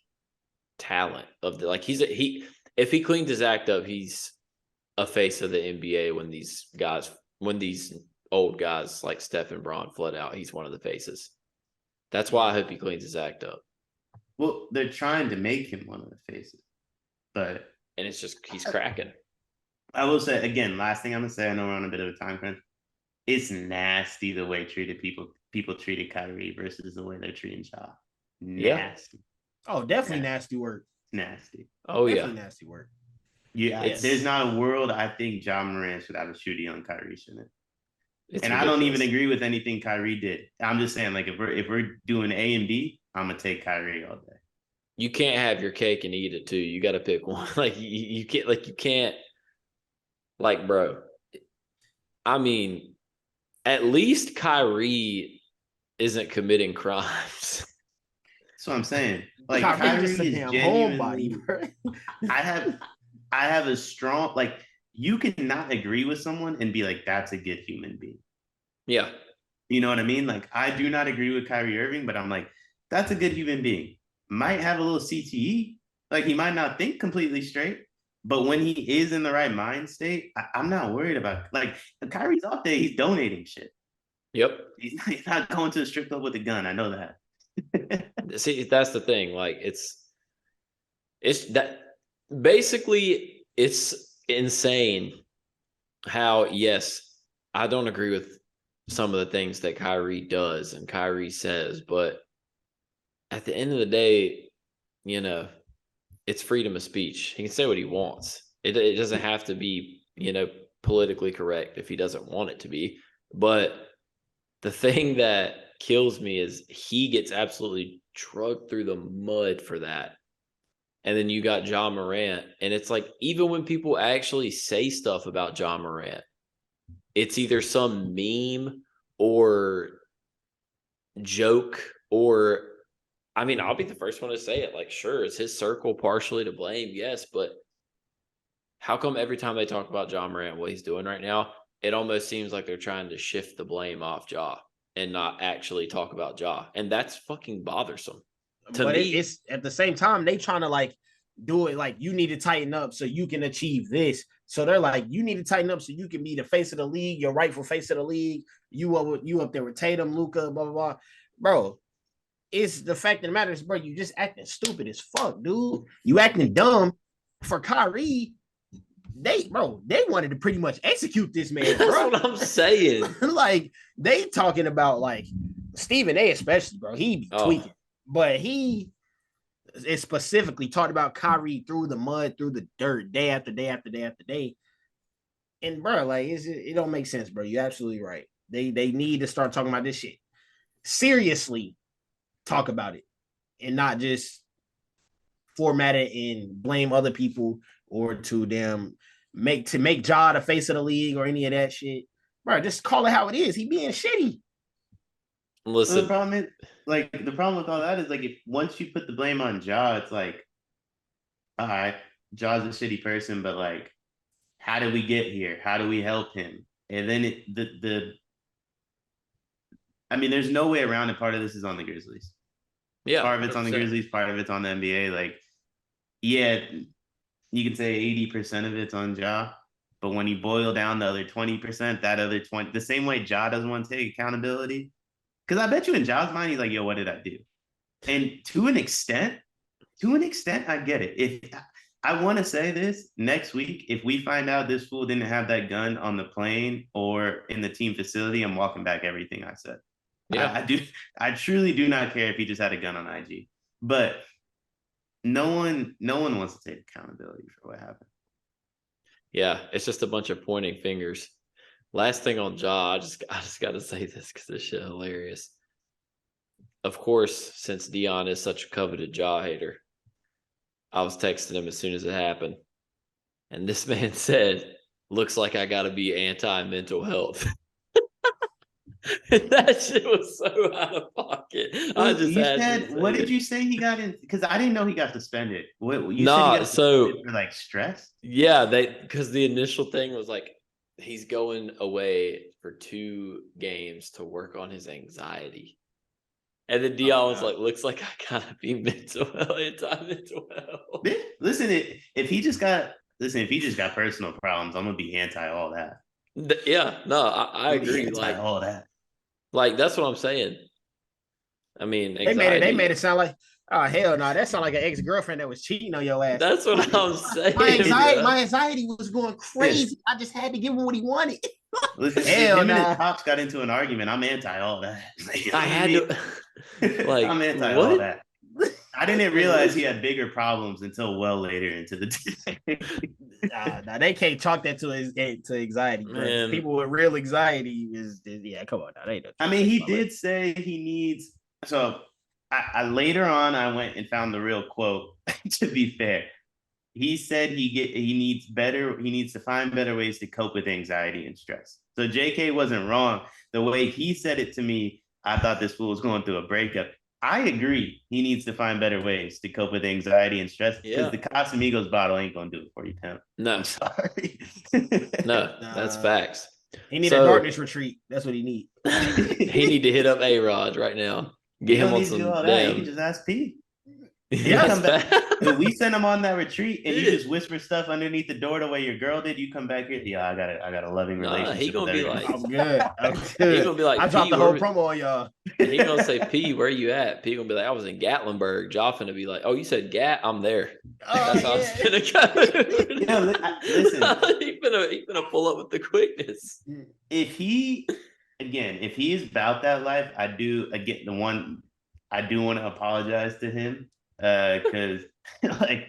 talent of the, like, if he cleans his act up, he's a face of the NBA. When these old guys like Steph and Braun flood out, he's one of the faces. That's why I hope he cleans his act up. Well, they're trying to make him one of the faces, and it's just, he's cracking. I will say again, last thing I'm gonna say, I know we're on a bit of a time crunch. It's nasty the way people treated Kyrie versus the way they're treating Ja. Nasty. Yeah. Oh, definitely nasty work. Nasty. Oh, definitely nasty work. Yeah, there's not a world I think Ja Morant should have a shooting on Kyrie, shouldn't it? And ridiculous. I don't even agree with anything Kyrie did. I'm just saying, like, if we're doing A and B, I'm gonna take Kyrie all day. You can't have your cake and eat it too. You got to pick one. Like, you can't. Like, bro. I mean, at least Kyrie isn't committing crimes. That's what I'm saying. Like, Kyrie is genuinely homebody, bro. I have a strong, like, you cannot agree with someone and be like, that's a good human being. Yeah. You know what I mean? Like, I do not agree with Kyrie Irving, but I'm like, that's a good human being. Might have a little CTE. Like, he might not think completely straight, but when he is in the right mind state, I'm not worried about, like, Kyrie's off there, he's donating shit. Yep. He's not going to a strip club with a gun. I know that. See, that's the thing. Like, it's that basically, it's insane how, yes, I don't agree with some of the things that Kyrie does and Kyrie says, but at the end of the day, it's freedom of speech. He can say what he wants. It doesn't have to be, politically correct if he doesn't want it to be. But the thing that kills me is he gets absolutely drugged through the mud for that. And then you got Ja Morant. And it's like, even when people actually say stuff about Ja Morant, it's either some meme or joke, or, I mean, I'll be the first one to say it. Like, sure, is his circle partially to blame? Yes, but how come every time they talk about Ja Morant, what he's doing right now, it almost seems like they're trying to shift the blame off Ja and not actually talk about Ja? And that's fucking bothersome. But it's at the same time, they trying to, like, do it like, you need to tighten up so you can achieve this. So they're like, you need to tighten up so you can be the face of the league, your rightful face of the league. You up there with Tatum, Luka, blah, blah, blah. Bro, it's the fact of the matter is, bro, you just acting stupid as fuck, dude. You acting dumb. For Kyrie, they wanted to pretty much execute this man. That's bro. what I'm saying. Like, they talking about, like, Stephen A. especially, bro. He be tweaking. But he is specifically talked about Kyrie through the mud, through the dirt, day after day after day after day. And, bro, like, it don't make sense, bro. You're absolutely right. They need to start talking about this shit. Seriously, talk about it and not just format it and blame other people or to them make Ja the face of the league or any of that shit. Bro, just call it how it is. He being shitty. Listen, the problem with all that is, like, if once you put the blame on Ja, it's like, all right, Ja's a shitty person, but, like, how did we get here? How do we help him? And then I mean, there's no way around it. Part of this is on the Grizzlies. Yeah, part of it's 100%. on the Grizzlies. Part of it's on the NBA. Like, yeah, you can say 80% of it's on Ja, but when you boil down the other 20%, that other 20, the same way Ja doesn't want to take accountability, because I bet you in Ja's mind, he's like, yo, what did I do? And to an extent, I get it. If I want to say this next week, if we find out this fool didn't have that gun on the plane or in the team facility, I'm walking back everything I said. Yeah, I truly do not care if he just had a gun on IG, but no one wants to take accountability for what happened. Yeah, it's just a bunch of pointing fingers. Last thing on Ja, I just got to say this because this shit hilarious. Of course, since Deion is such a coveted Ja hater, I was texting him as soon as it happened, and this man said, "Looks like I got to be anti-mental health." That shit was so out of pocket. I just you had said, to what say did it. you say he got in? Because I didn't know he got suspended. What you said he Nah, got so suspended for like stress? yeah, because the initial thing was like he's going away for 2 games to work on his anxiety. And then Deion was like, looks like I gotta be mental health, anti-mental health. Listen, if he just got personal problems, I'm gonna be anti all that. Yeah, no, I agree. Anti all that. Like that's what I'm saying. I mean, They anxiety. made it sound like, oh hell no, that sound like an ex-girlfriend that was cheating on your ass. That's what I'm saying. My anxiety was going crazy. I just had to give him what he wanted. Listen, Hell if him and nah. his pops got into an argument, I'm anti all that. I had to like I'm anti what? all that. I didn't realize he had bigger problems until well later into the day. Nah, they can't chalk that to anxiety, bro. People with real anxiety is yeah. Come on, now, they don't. I mean, he did say he needs. So, I later on I went and found the real quote. To be fair, he said he needs to find better ways to cope with anxiety and stress. So JK wasn't wrong. The way he said it to me, I thought this fool was going through a breakup. I agree. He needs to find better ways to cope with anxiety and stress because the Casamigos bottle ain't gonna do it for you, Tim. No, I'm sorry. No, that's facts. He need a darkness retreat. That's what he need. He need to hit up A-Rod right now. Get him on some damn. You can just ask P. Yeah, come back. If we send him on that retreat and you just whisper stuff underneath the door the way your girl did, you come back here. Yeah, I got a loving relationship. He gonna be like, I'm good. He gonna be like, I dropped the whole promo on y'all. He gonna say, P, where you at? P gonna be like, I was in Gatlinburg. Joff gonna be like, oh, you said Gat? I'm there. That's how it's gonna go. Listen, he gonna pull up with the quickness. If he is about that life, I do want to apologize to him. Because like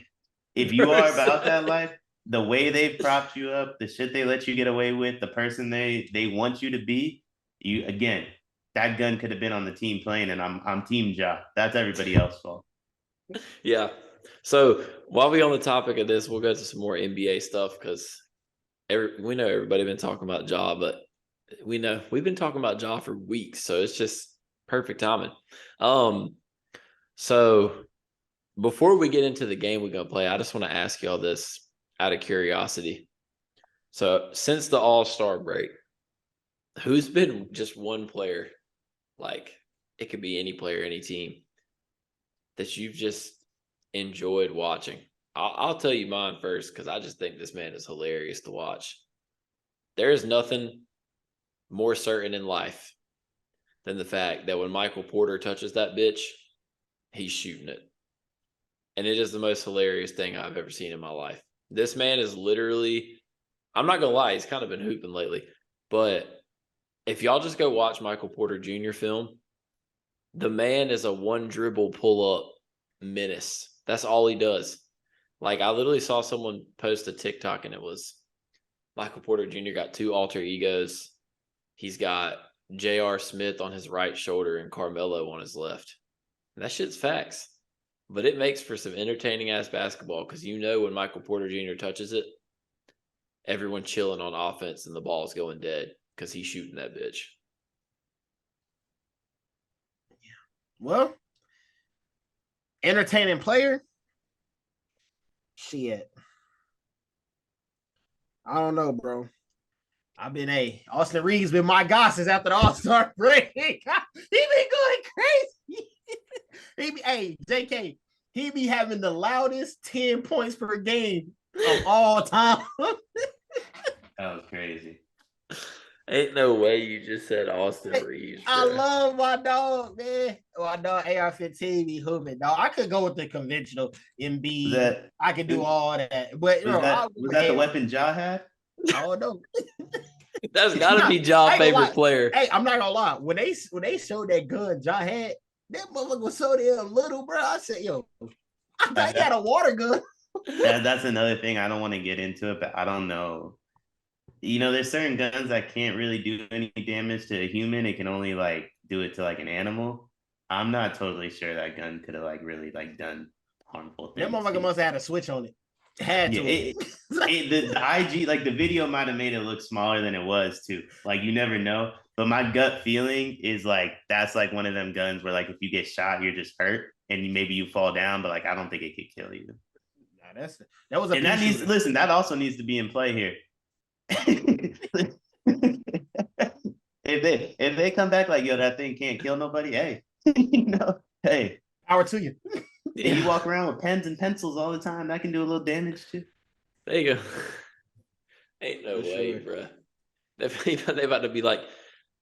if you are about that life, the way they've propped you up, the shit they let you get away with, the person they want you to be, that gun could have been on the team playing, and I'm Team Ja. That's everybody else's fault. Yeah. So while we on the topic of this, we'll go to some more NBA stuff because we know everybody been talking about Ja, but we know we've been talking about Ja for weeks, so it's just perfect timing. So before we get into the game we're going to play, I just want to ask y'all this out of curiosity. So since the All-Star break, who's been just one player, like it could be any player, any team, that you've just enjoyed watching? I'll tell you mine first because I just think this man is hilarious to watch. There is nothing more certain in life than the fact that when Michael Porter touches that bitch, he's shooting it. And it is the most hilarious thing I've ever seen in my life. This man is literally, I'm not going to lie, he's kind of been hooping lately. But if y'all just go watch Michael Porter Jr. film, the man is a one dribble pull up menace. That's all he does. Like I literally saw someone post a TikTok and it was Michael Porter Jr. got 2 alter egos. He's got J.R. Smith on his right shoulder and Carmelo on his left. And that shit's facts. But it makes for some entertaining-ass basketball because when Michael Porter Jr. touches it, everyone chilling on offense and the ball's going dead because he's shooting that bitch. Well, entertaining player? Shit. I don't know, bro. Austin Reeves been my guy since after the All-Star break. He been going crazy. JK, he be having the loudest 10 points per game of all time. That was crazy. Ain't no way you just said Austin Reeves. Bro. I love my dog, man. My dog AR-15 be hooping, dog. I could go with the conventional MB. I could do all that. But was that the weapon Ja had? I don't know. That's gotta be Ja's favorite player. Hey, I'm not gonna lie. When they showed that gun Ja had, that motherfucker was so damn little, bro. I said, yo, I thought he had a water gun. That's another thing. I don't want to get into it, but I don't know. There's certain guns that can't really do any damage to a human. It can only do it to an animal. I'm not totally sure that gun could have really done harmful things. That motherfucker must have had a switch on it. Had Yeah, to. the IG, like the video might have made it look smaller than it was too. Like you never know. But my gut feeling is like that's like one of them guns where like if you get shot, you're just hurt and maybe you fall down, but like I don't think it could kill you. Nah, that was a And that needs listen, that also needs to be in play here. if they come back like yo, that thing can't kill nobody, hey, hey, power to you. and you walk around with pens and pencils all the time, that can do a little damage too. There you go. Ain't no For way, sure. bro. They about to be like,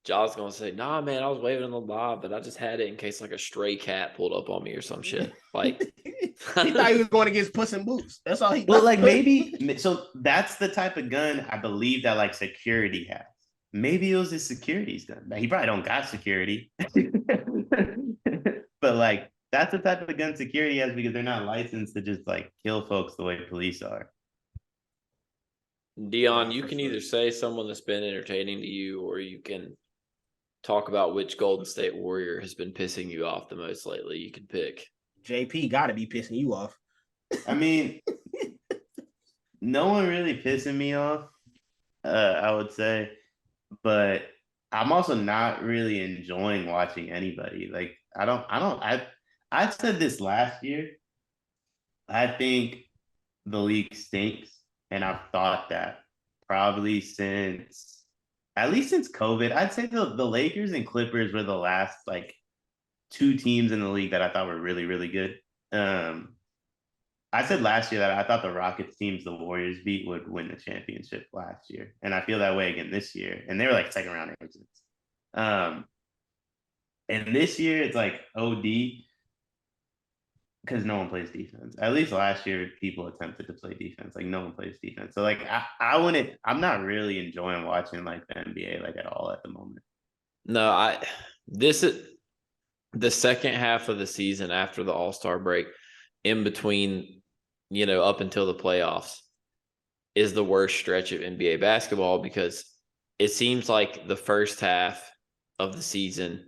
Jaws gonna say, "Nah, man, I was waving on the lob, but I just had it in case like a stray cat pulled up on me or some shit." Like, he thought he was going against Puss in Boots. That's all he. Well, like maybe so that's the type of gun I believe that like security has. Maybe it was his security's gun. He probably don't got security, but like that's the type of gun security has because they're not licensed to just like kill folks the way police are. Deion, you can either say someone that's been entertaining to you, or you can talk about which Golden State Warrior has been pissing you off the most lately. You can pick. JP got to be pissing you off. I mean, no one really pissing me off, I would say, but I'm also not really enjoying watching anybody. Like I said this last year. I think the league stinks, and I've thought that probably since at least since COVID. I'd say the Lakers and Clippers were the last like two teams in the league that I thought were really, really good. I said last year that I thought the Rockets teams the Warriors beat would win the championship last year. And I feel that way again this year. And they were like second round exits. And this year it's like OD because no one plays defense. At least last year people attempted to play defense. Like no one plays defense. So like I'm not really enjoying watching like the NBA like at all at the moment. No, this is the second half of the season after the All-Star break, in between, up until the playoffs, is the worst stretch of NBA basketball because it seems like the first half of the season,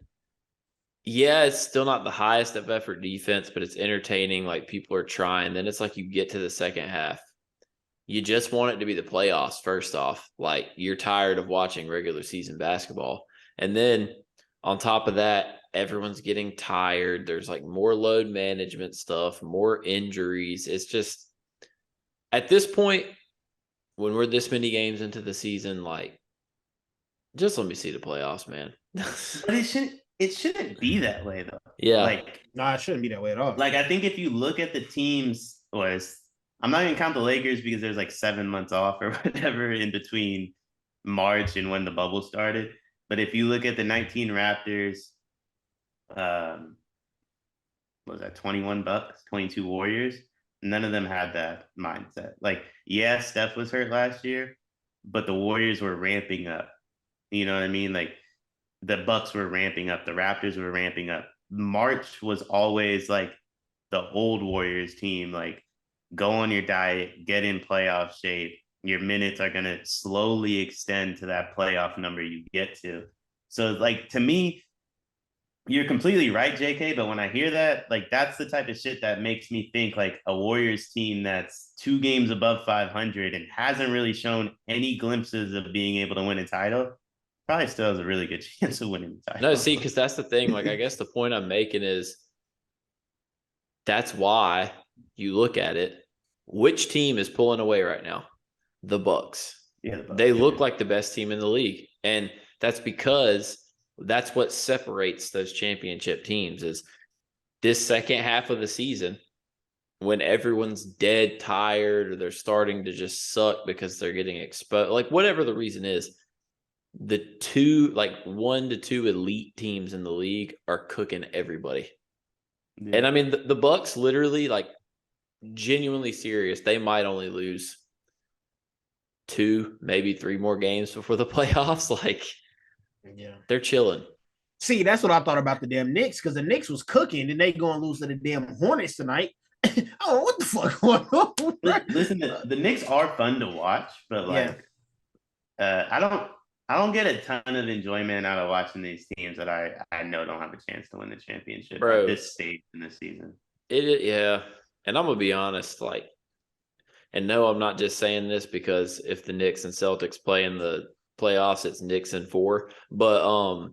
it's still not the highest of effort defense, but it's entertaining. Like people are trying. Then it's like you get to the second half, you just want it to be the playoffs. First off, like you're tired of watching regular season basketball. And then on top of that, everyone's getting tired. There's like more load management stuff, more injuries. It's just at this point, when we're this many games into the season, like just let me see the playoffs, man. But it shouldn't be that way though. Yeah. Like, it shouldn't be that way at all. Like I think if you look at the teams, I'm not even count the Lakers because there's like 7 months off or whatever in between March and when the bubble started. But if you look at the 19 Raptors, what was that, 21 Bucks, 22 Warriors, none of them had that mindset. Like, yeah, Steph was hurt last year, but the Warriors were ramping up. You know what I mean? Like the Bucks were ramping up, the Raptors were ramping up. March was always like the old Warriors team, like go on your diet, get in playoff shape. Your minutes are going to slowly extend to that playoff number you get to. So like, to me, you're completely right, JK. But when I hear that, like, that's the type of shit that makes me think like a Warriors team that's 2 games above 500 and hasn't really shown any glimpses of being able to win a title probably still has a really good chance of winning the title. No, see, because that's the thing. Like, I guess the point I'm making is that's why you look at it. Which team is pulling away right now? The Bucks. Yeah, the Bucks. They look like the best team in the league. And that's because that's what separates those championship teams is this second half of the season when everyone's dead tired or they're starting to just suck because they're getting exposed, like whatever the reason is, the 1 to 2 elite teams in the league are cooking everybody. Yeah. And I mean, the Bucks literally, like, genuinely serious. They might only lose 2, maybe 3 more games before the playoffs. Like, yeah, they're chilling. See, that's what I thought about the damn Knicks because the Knicks was cooking and they going to lose to the damn Hornets tonight. Oh, what the fuck going on? Listen, the Knicks are fun to watch, but like, I don't get a ton of enjoyment out of watching these teams that I know don't have a chance to win the championship at this stage in the season. Yeah. And I'm going to be honest, like, And no, I'm not just saying this because if the Knicks and Celtics play in the playoffs, it's Knicks in 4. But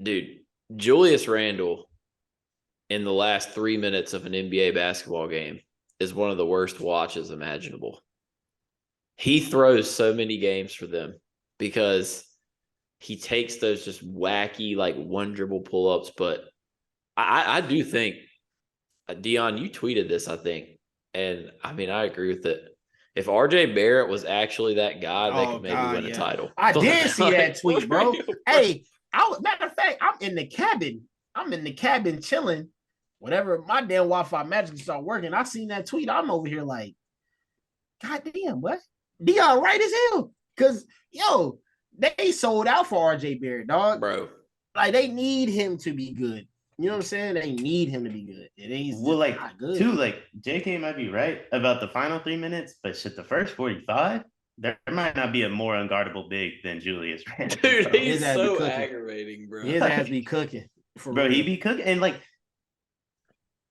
dude, Julius Randle in the last 3 minutes of an NBA basketball game is one of the worst watches imaginable. He throws so many games for them because he takes those just wacky, like one dribble pull ups. But I do think, Deion, you tweeted this, I think. And I mean, I agree with it. If RJ Barrett was actually that guy, they could maybe win a title. I did see that tweet, bro. Real, Hey, matter of fact, I'm in the cabin chilling. Whatever, my damn Wi-Fi magically start working. I seen that tweet. I'm over here like, God damn, what? Deion right as hell. Cause they sold out for RJ Barrett, dog. bro. Like they need him to be good. You know what I'm saying? They need him to be good. It ain't like good. too, like JK might be right about the final 3 minutes, but shit, the first 45, there might not be a more unguardable big than Julius Randle. Dude, he's so aggravating, bro. His ass be cooking. Bro, he be cooking. And like,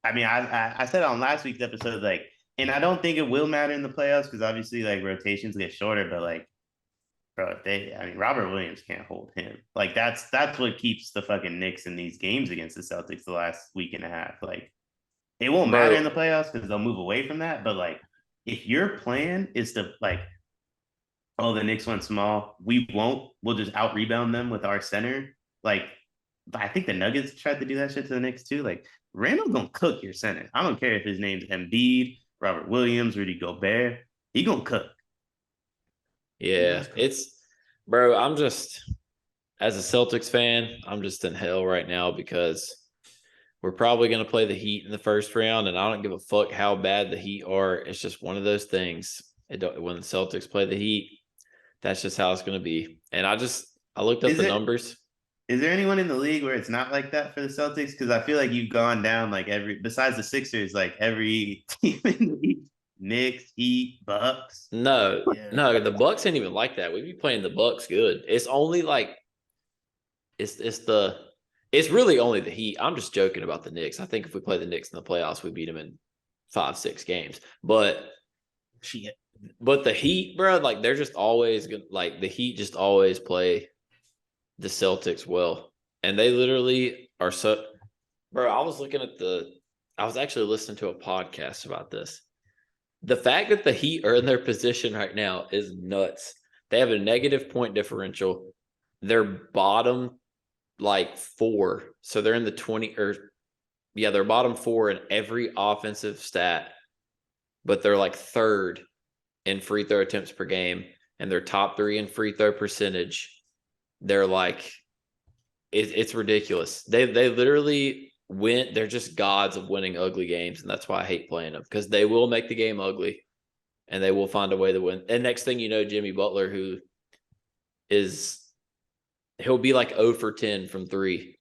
I mean, I said on last week's episode, like, and I don't think it will matter in the playoffs because obviously like rotations get shorter, but like, bro, Robert Williams can't hold him. Like that's what keeps the fucking Knicks in these games against the Celtics the last week and a half. Like it won't matter in the playoffs because they'll move away from that. But like if your plan is to like, oh, the Knicks went small, we'll just out rebound them with our center. Like I think the Nuggets tried to do that shit to the Knicks too. Like Randall gonna cook your center. I don't care if his name's Embiid, Robert Williams, Rudy Gobert. He gonna cook. Yeah, bro, I'm just, as a Celtics fan, I'm just in hell right now because we're probably going to play the Heat in the first round, and I don't give a fuck how bad the Heat are. It's just one of those things. When the Celtics play the Heat, that's just how it's going to be. And I looked up the numbers. Is there anyone in the league where it's not like that for the Celtics? Because I feel like you've gone down like besides the Sixers, like every team in the league. Knicks, Heat, Bucks. No, the Bucks ain't even like that. We be playing the Bucks good. It's only like it's really only the Heat. I'm just joking about the Knicks. I think if we play the Knicks in the playoffs, we beat them in 5-6 games. But the Heat, bro, like they're just always good. Like the Heat just always play the Celtics well, and they literally are so. Bro, I was actually listening to a podcast about this. The fact that the Heat are in their position right now is nuts. They have a negative point differential. They're bottom like 4. So they're in the they're bottom 4 in every offensive stat, but they're like 3rd in free throw attempts per game, and they're top 3 in free throw percentage. They're like, it's ridiculous. They literally they're just gods of winning ugly games, and that's why I hate playing them, because they will make the game ugly and they will find a way to win. And next thing you know, Jimmy Butler, he'll be like 0 for 10 from 3.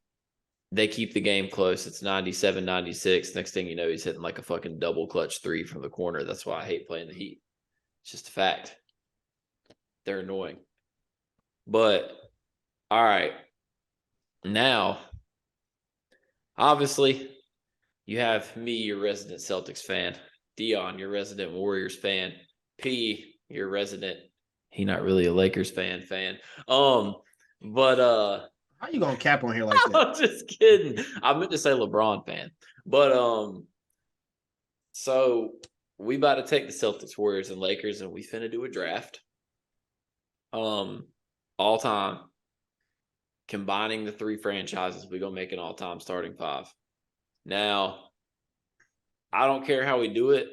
They keep the game close. It's 97-96. Next thing you know, he's hitting like a fucking double clutch 3 from the corner. That's why I hate playing the Heat. It's just a fact. They're annoying. But all right. Now, obviously, you have me, your resident Celtics fan. Deion, your resident Warriors fan. P, your resident, he not really a Lakers fan. But how you gonna cap on here like that? I'm just kidding. I meant to say LeBron fan. But so we about to take the Celtics, Warriors, and Lakers, and we finna do a draft. All time. Combining the 3 franchises, we're gonna make an all-time starting 5. Now, I don't care how we do it.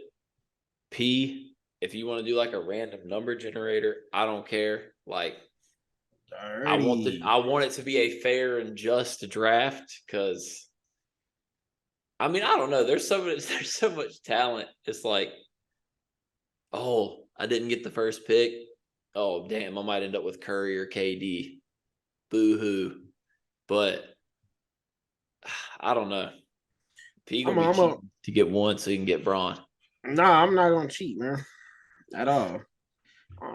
P, if you want to do like a random number generator, I don't care. Like, I want it to be a fair and just draft, because I mean, I don't know. There's so much talent. It's like, oh, I didn't get the first pick. Oh, damn, I might end up with Curry or KD. Boo-hoo. But I don't know. P gonna be cheating to get one so you can get Braun. Nah, I'm not gonna cheat, man. At all.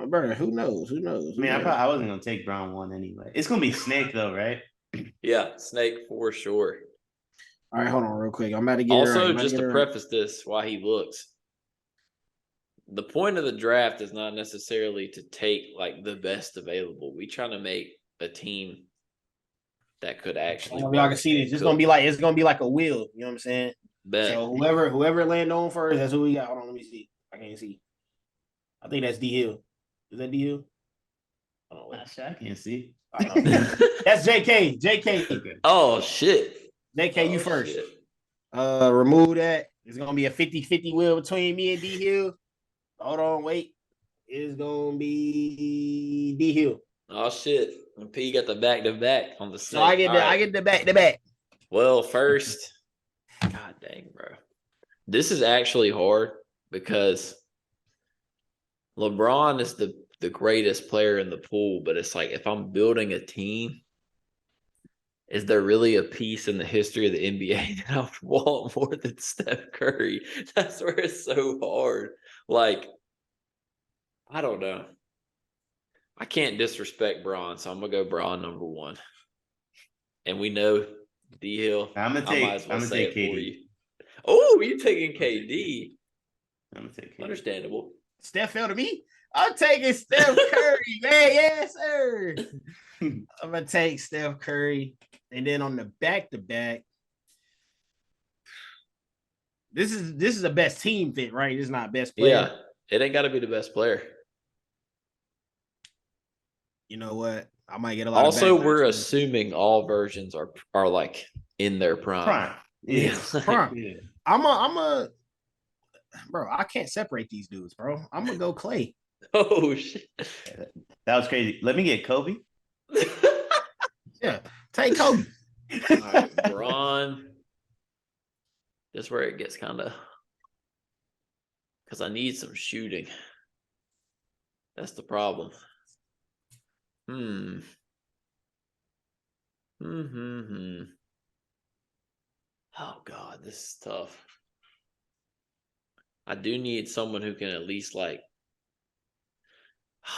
Bro, who knows? I mean, I wasn't gonna take Braun 1 anyway. It's gonna be Snake though, right? Yeah, Snake for sure. All right, hold on real quick. I'm about to get also just to preface this, why he looks. the point of the draft is not necessarily to take like the best available. We trying to make a team that could actually Y'all work. can see this. It's gonna be like a wheel. You know what I'm saying? Bet. So whoever land on first, that's who we got. Hold on, let me see. I can't see. I think that's D Hill. Is that D Hill? Oh, I can't see. That's JK. JK. Okay. Oh shit. JK, you first. Shit. Remove that. It's gonna be a 50-50 wheel between me and D Hill. Hold on, wait. It's gonna be D Hill. Oh shit. And P got the back-to-back on the So I get the back-to-back. Well, first, god dang, bro. This is actually hard because LeBron is the greatest player in the pool, but it's like if I'm building a team, is there really a piece in the history of the NBA that I would want more than Steph Curry? That's where it's so hard. Like, I don't know. I can't disrespect Bron, so I'm gonna go Bron number one. And we know D Hill. I'm gonna take KD. Oh, you taking KD? I'm gonna take KD. Understandable. Steph fell to me. I'm taking Steph Curry, man. Yes, sir. I'm gonna take Steph Curry, and then on the back-to-back, this is the best team fit, right? This is not best player. Yeah, it ain't got to be the best player. You know what? I might get a lot. Also, we're assuming all versions are like in their prime. Yeah. Prime. Yeah. I'm bro. I can't separate these dudes, bro. I'm gonna go Clay. Oh shit, that was crazy. Let me get Kobe. Yeah, take Kobe. All right, Bron. That's where it gets kind of because I need some shooting. That's the problem. Oh God, this is tough. I do need someone who can at least like,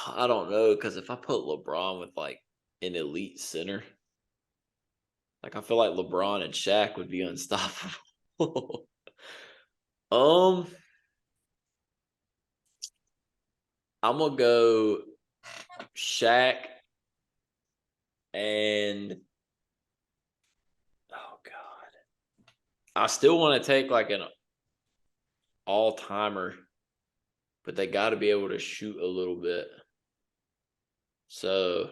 I don't know, because if I put LeBron with like an elite center, like I feel like LeBron and Shaq would be unstoppable. I'm gonna go Shaq and oh God, I still want to take like an all-timer, but they got to be able to shoot a little bit. So,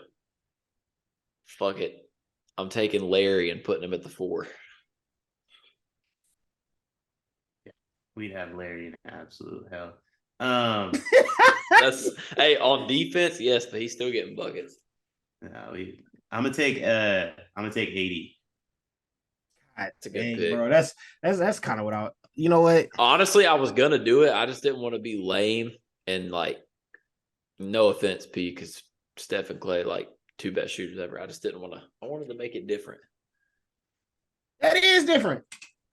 fuck it. I'm taking Larry and putting him at the 4. We'd have Larry in absolute hell. That's on defense, yes, but he's still getting buckets. No, I'm gonna take 80. That's a good pick, bro. That's kind of what you know what? Honestly, I was gonna do it. I just didn't want to be lame and like, no offense, P, because Steph and Clay like 2 best shooters ever. I just didn't want to. I wanted to make it different. That is different.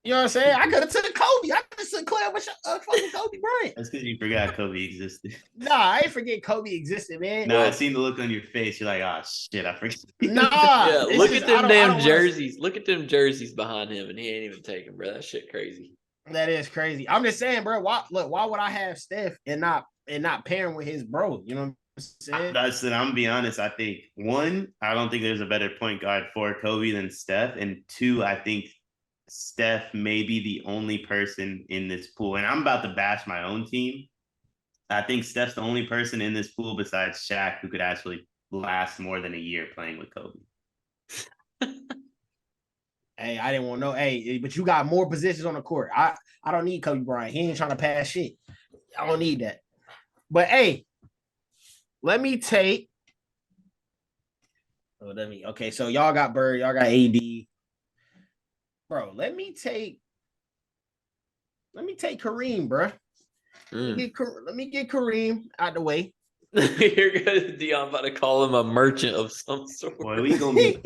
You know what I'm saying? I could have took Kobe. I could have took Clay with fucking Kobe Bryant. That's because you forgot Kobe existed. Nah, I ain't forget Kobe existed, man. No, I seen the look on your face. You're like, oh shit, I forgot. Nah, yeah, look at them damn jerseys. Look at them jerseys behind him, and he ain't even taking, bro. That shit crazy. That is crazy. I'm just saying, bro. Why would I have Steph and not pairing with his bro? You know what I'm saying? I'm gonna be honest. I think 1, I don't think there's a better point guard for Kobe than Steph, and 2, I think Steph may be the only person in this pool. And I'm about to bash my own team. I think Steph's the only person in this pool besides Shaq who could actually last more than a year playing with Kobe. Hey, I didn't want to know. Hey, but you got more positions on the court. I don't need Kobe Bryant. He ain't trying to pass shit. I don't need that. But hey, let me take. Okay, so y'all got Bird, y'all got AD. Bro, let me take Kareem, bro. Let me get Kareem out the way. You're good, Deion. About to call him a merchant of some sort. Boy, we gonna be.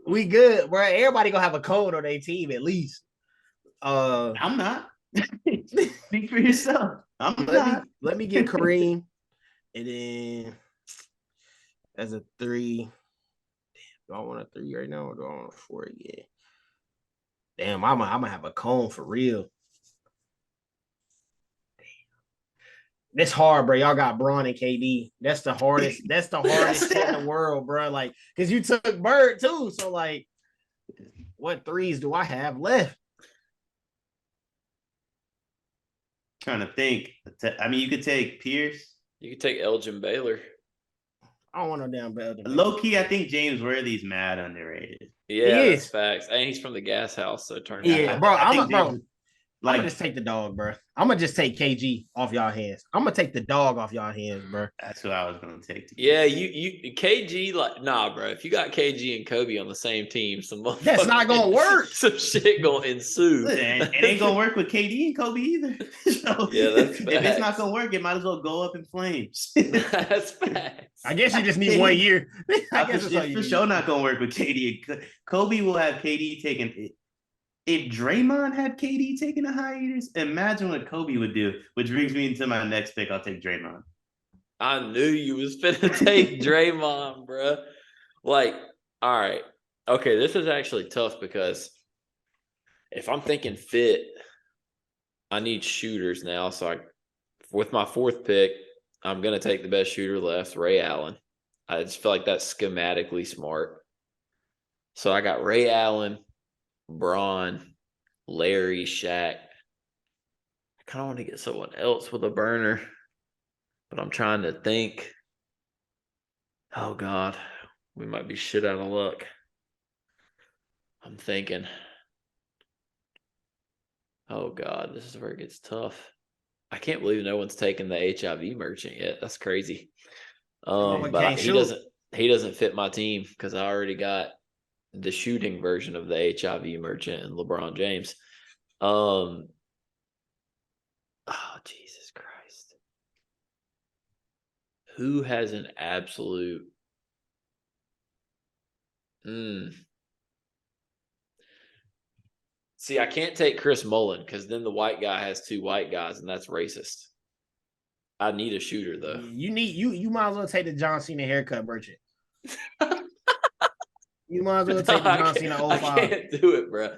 we good, bro. Everybody gonna have a code on their team at least. I'm not. Speak for yourself. Let me get Kareem, and then as a 3. Do I want a 3 right now, or do I want a 4 again? Damn, I'm gonna have a cone for real. This hard, bro. Y'all got Braun and KD. That's the hardest. That's the hardest shit in the world, bro. Like, because you took Bird too. So, like, what threes do I have left? Trying to think. I mean, you could take Pierce. You could take Elgin Baylor. I don't want no damn belt. Low key, I think James Worthy's mad underrated. Yeah, that's facts. And he's from the gas house, so turn Yeah, bro. I'm James, I'm gonna just take the dog, bro. I'm gonna just take KG off y'all hands. I'm gonna take the dog off y'all hands, bro. That's who I was gonna take. Yeah, you KG, like, nah, bro. If you got KG and Kobe on the same team, that's not gonna work. Some shit gonna ensue. It ain't gonna work with KD and Kobe either. So yeah, that's if it's not gonna work, it might as well go up in flames. That's facts. I guess you just need 1 year. I guess it's for sure not gonna work with KD. Kobe will have KD taking it. If Draymond had KD taking a hiatus, imagine what Kobe would do. Which brings me into my next pick. I'll take Draymond. I knew you was finna take Draymond, bro. Like, all right. Okay, this is actually tough because if I'm thinking fit, I need shooters now. So with my fourth pick, I'm going to take the best shooter left, Ray Allen. I just feel like that's schematically smart. So I got Ray Allen, Braun, Larry, Shaq. I kind of want to get someone else with a burner, but I'm trying to think. Oh, God. We might be shit out of luck. I'm thinking. Oh, God. This is where it gets tough. I can't believe no one's taken the HIV merchant yet. That's crazy. But he doesn't fit my team because I already got the shooting version of the HIV merchant and LeBron James. Oh, Jesus Christ. Who has an absolute See, I can't take Chris Mullin because then the white guy has two white guys, and that's racist. I need a shooter though. You might as well take the John Cena haircut merchant. You might as well take the John Cena 05. I can't do it, bro.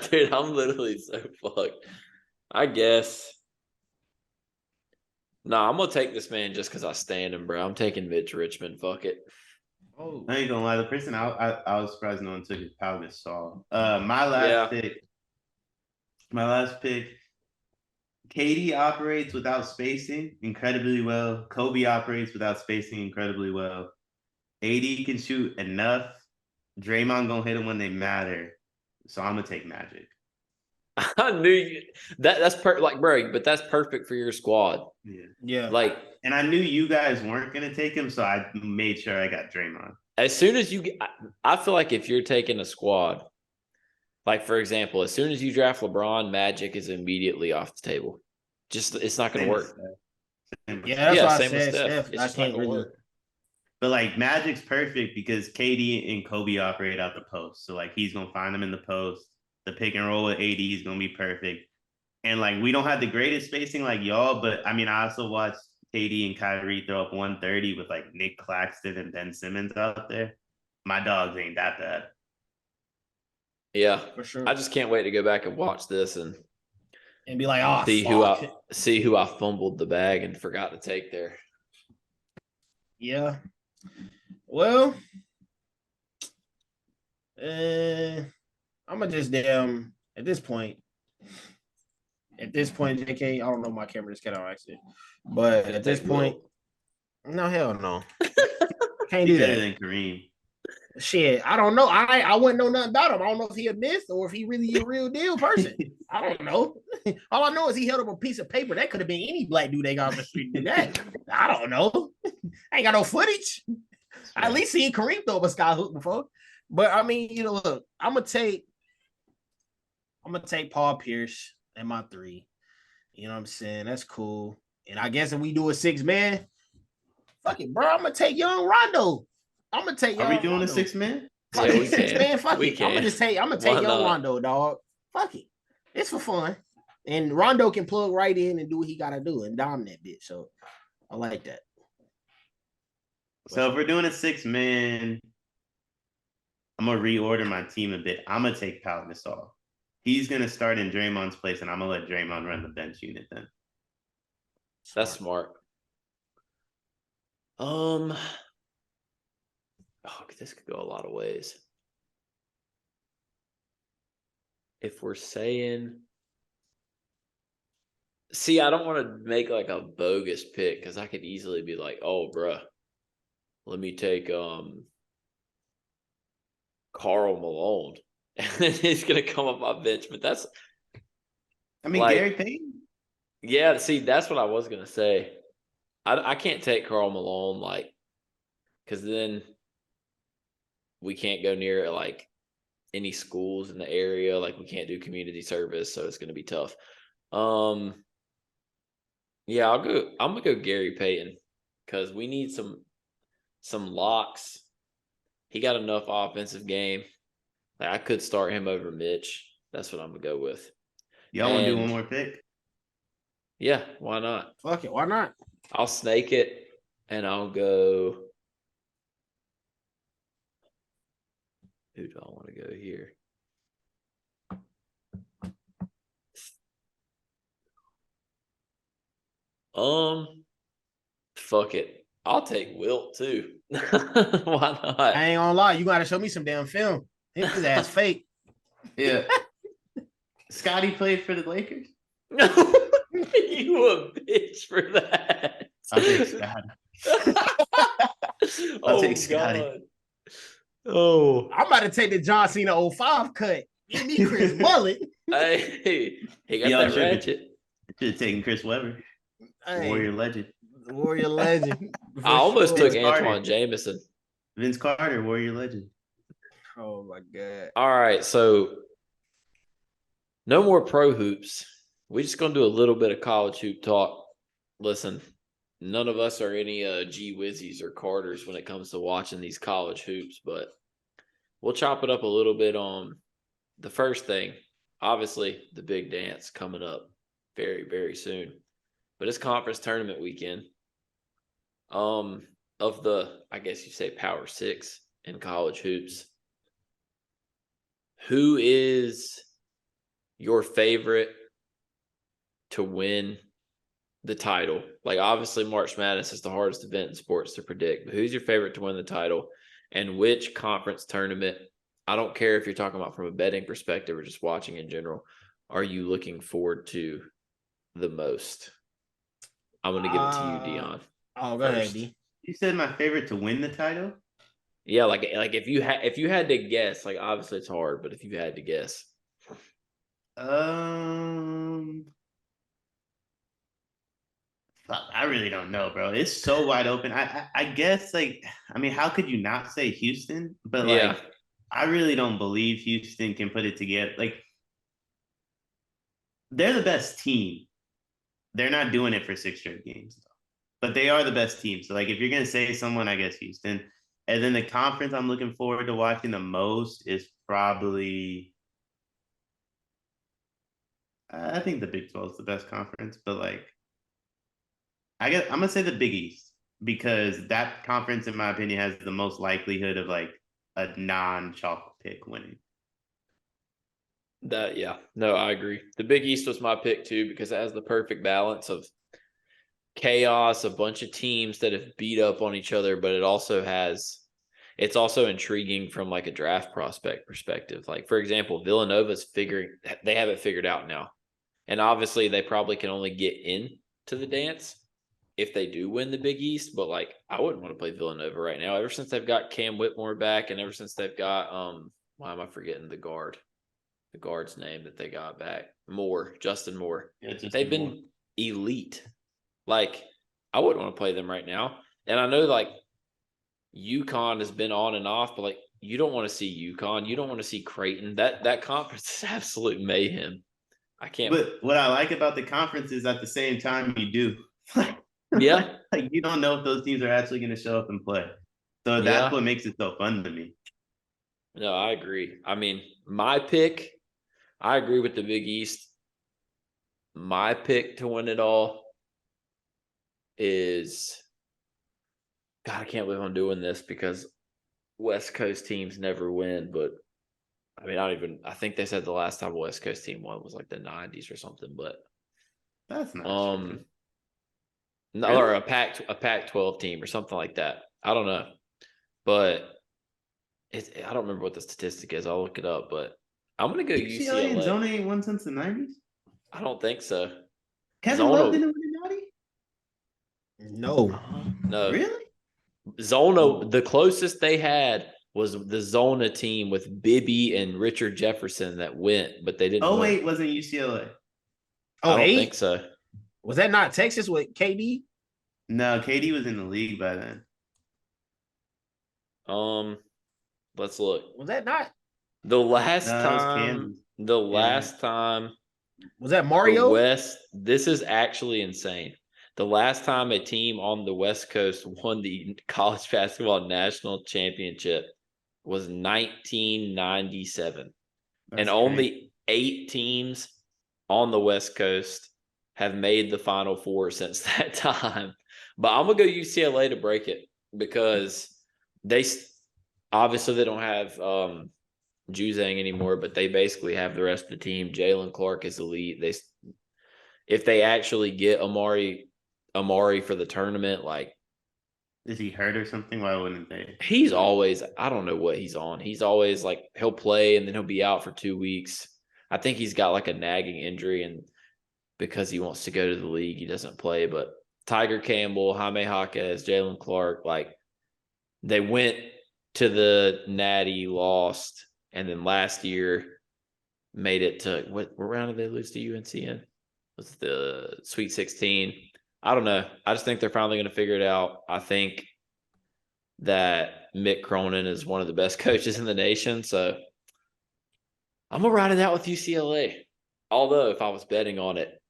Dude, I'm literally so fucked. I guess. Nah, I'm gonna take this man just because I stand him, bro. I'm taking Mitch Richmond. Fuck it. Oh, I ain't gonna lie. The person I was surprised no one took is Pau Gasol. My last pick. KD operates without spacing incredibly well. Kobe operates without spacing incredibly well. AD can shoot enough. Draymond gonna hit them when they matter. So I'm gonna take Magic. I knew you. That's like, bro, but that's perfect for your squad. Yeah. Like, and I knew you guys weren't gonna take him, so I made sure I got Draymond. As soon as you, I feel like if you're taking a squad, like for example, as soon as you draft LeBron, Magic is immediately off the table. Just it's not going to work. Yeah, that's why I said Steph. I can't really work. But like Magic's perfect because KD and Kobe operate out the post, so like he's gonna find them in the post. The pick and roll with AD is gonna be perfect. And like we don't have the greatest spacing like y'all, but I mean I also watched KD and Kyrie throw up 130 with like Nick Claxton and Ben Simmons out there. My dogs ain't that bad. Yeah, for sure. I just can't wait to go back and watch this and be like, oh, see who I fumbled the bag and forgot to take there. Yeah. Well, I'm gonna just at this point, JK, I don't know, my camera just got on accident, but at this point, no, hell no, can't do that. Better than Kareem. Shit, I don't know. I wouldn't know nothing about him. I don't know if he a myth or if he really a real deal person. I don't know. All I know is he held up a piece of paper. That could have been any black dude they got on the street and did that. I don't know. I ain't got no footage. I at least seen Kareem throw up a sky hook before. But I mean, you know, look, I'm gonna take Paul Pierce at my 3. You know what I'm saying? That's cool. And I guess if we do a 6-man, fuck it, bro. I'm gonna take young Rondo. I'm gonna take. Are we doing Rondo. A 6-man? Fuck it, 6-man. Fuck it. I'm gonna take young Rondo, dog. Fuck it. It's for fun. And Rondo can plug right in and do what he gotta do and dominate that bitch. So I like that. So if we're doing a 6-man, I'm I'm gonna reorder my team a bit. I'm gonna take Pau Gasol. He's gonna start in Draymond's place, and I'm gonna let Draymond run the bench unit then. That's smart. Oh, this could go a lot of ways. If we're saying, see, I don't want to make like a bogus pick because I could easily be like, oh, bruh, let me take Karl Malone, and then he's gonna come up my bench. But that's, I mean, like, Gary Payton. yeah. See, that's what I was gonna say. I can't take Karl Malone, like, because then we can't go near like any schools in the area. Like, we can't do community service, so it's gonna be tough. Yeah, I'm gonna go Gary Payton because we need some locks. He got enough offensive game. Like, I could start him over Mitch. That's what I'm gonna go with. Y'all want to do And one more pick? yeah, why not? Fuck it, why not? I'll snake it and I'll go. Who do I want to go here? Fuck it. I'll take Wilt too. Why not? I ain't gonna lie, you gotta show me some damn film. His ass fake. Yeah. Scotty played for the Lakers. You a bitch for that. I'll take Scotty. I'll take Scotty. God. Oh, I'm about to take the John Cena 05 cut. Give me Chris Mullet. hey, he got Y'all that ratchet. should have taken Chris Webber. Hey, Warrior legend. Warrior legend. I almost took Vince Carter. Antoine Jameson. Vince Carter, Warrior legend. Oh my god. All right, so no more pro hoops. We're just gonna do a little bit of college hoop talk. Listen, none of us are any G Wizzies or Carters when it comes to watching these college hoops, but we'll chop it up a little bit on the first thing. Obviously, the big dance coming up very, very soon. But it's conference tournament weekend. Of the, I guess you say, Power Six in college hoops, who is your favorite to win the title? Like, obviously, March Madness is the hardest event in sports to predict, but who's your favorite to win the title, and which conference tournament? I don't care if you're talking about from a betting perspective or just watching in general. Are you looking forward to the most? I'm going to give it to you, Deion. Oh, go ahead, D. You said my favorite to win the title? Yeah, like if you had to guess, like, obviously it's hard, but if you had to guess. I really don't know, bro. It's so wide open. I guess, like, I mean, how could you not say Houston? But like, Yeah. I really don't believe Houston can put it together. Like, they're the best team. They're not doing it for 6 straight games, but they are the best team. So, like, if you're gonna say someone, I guess Houston. And then the conference I'm looking forward to watching the most is probably, I think the Big 12 is the best conference, but like, I guess I'm gonna say the Big East because that conference, in my opinion, has the most likelihood of like a non-chalk pick winning. No, I agree. The Big East was my pick too because it has the perfect balance of chaos, a bunch of teams that have beat up on each other, but it's also intriguing from like a draft prospect perspective. Like, for example, Villanova's they have it figured out now. And obviously they probably can only get into the dance if they do win the Big East, but like, I wouldn't want to play Villanova right now. Ever since they've got Cam Whitmore back, and ever since they've got why am I forgetting the guard's name that they got back? Justin Moore. Yeah, they've been elite. Like, I wouldn't want to play them right now. And I know, like, UConn has been on and off, but like, you don't want to see UConn. You don't want to see Creighton. That conference is absolute mayhem. I can't. But what I like about the conference is at the same time you do. Yeah. Like, you don't know if those teams are actually going to show up and play. So that's what makes it so fun to me. No, I agree. I mean, my pick, I agree with the Big East. My pick to win it all is, God, I can't believe I'm doing this because West Coast teams never win, but I mean, I think they said the last time a West Coast team won was like the 90s or something, but That's not true. no, Really? or a Pac-12 team or something like that. I don't know, but I don't remember what the statistic is. I'll look it up, but I'm gonna go UCLA and UCLA. Zona ain't won since the 90s? I don't think so. Kevin Love didn't win the Natty? No. No. Really? Zona, the closest they had was the Zona team with Bibby and Richard Jefferson that went, but they didn't win. 08 wasn't UCLA. I don't think so. Was that not Texas with KD? No, KD was in the league by then. Let's look. Was that not? The last No, that was time, Kansas. the last time Was that the Mario? West, this is actually insane. The last time a team on the West Coast won the college basketball national championship was 1997. That's And only 8 teams on the West Coast have made the Final Four since that time. But I'm going to go UCLA to break it because they obviously they don't have Juzang anymore, but they basically have the rest of the team. Jalen Clark is elite. If they actually get Amari for the tournament, like, is he hurt or something? Why wouldn't they? he's always, I don't know what he's on. He's always like, he'll play and then he'll be out for 2 weeks. I think he's got like a nagging injury, and because he wants to go to the league, he doesn't play. But Tiger Campbell, Jaime Jaquez, Jalen Clark, like, they went to the Natty, lost, and then last year made it to what round did they lose to UNC in? Was it the Sweet 16? I don't know. I just think they're finally going to figure it out. I think that Mick Cronin is one of the best coaches in the nation, so I'm going to ride it out with UCLA. Although, if I was betting on it,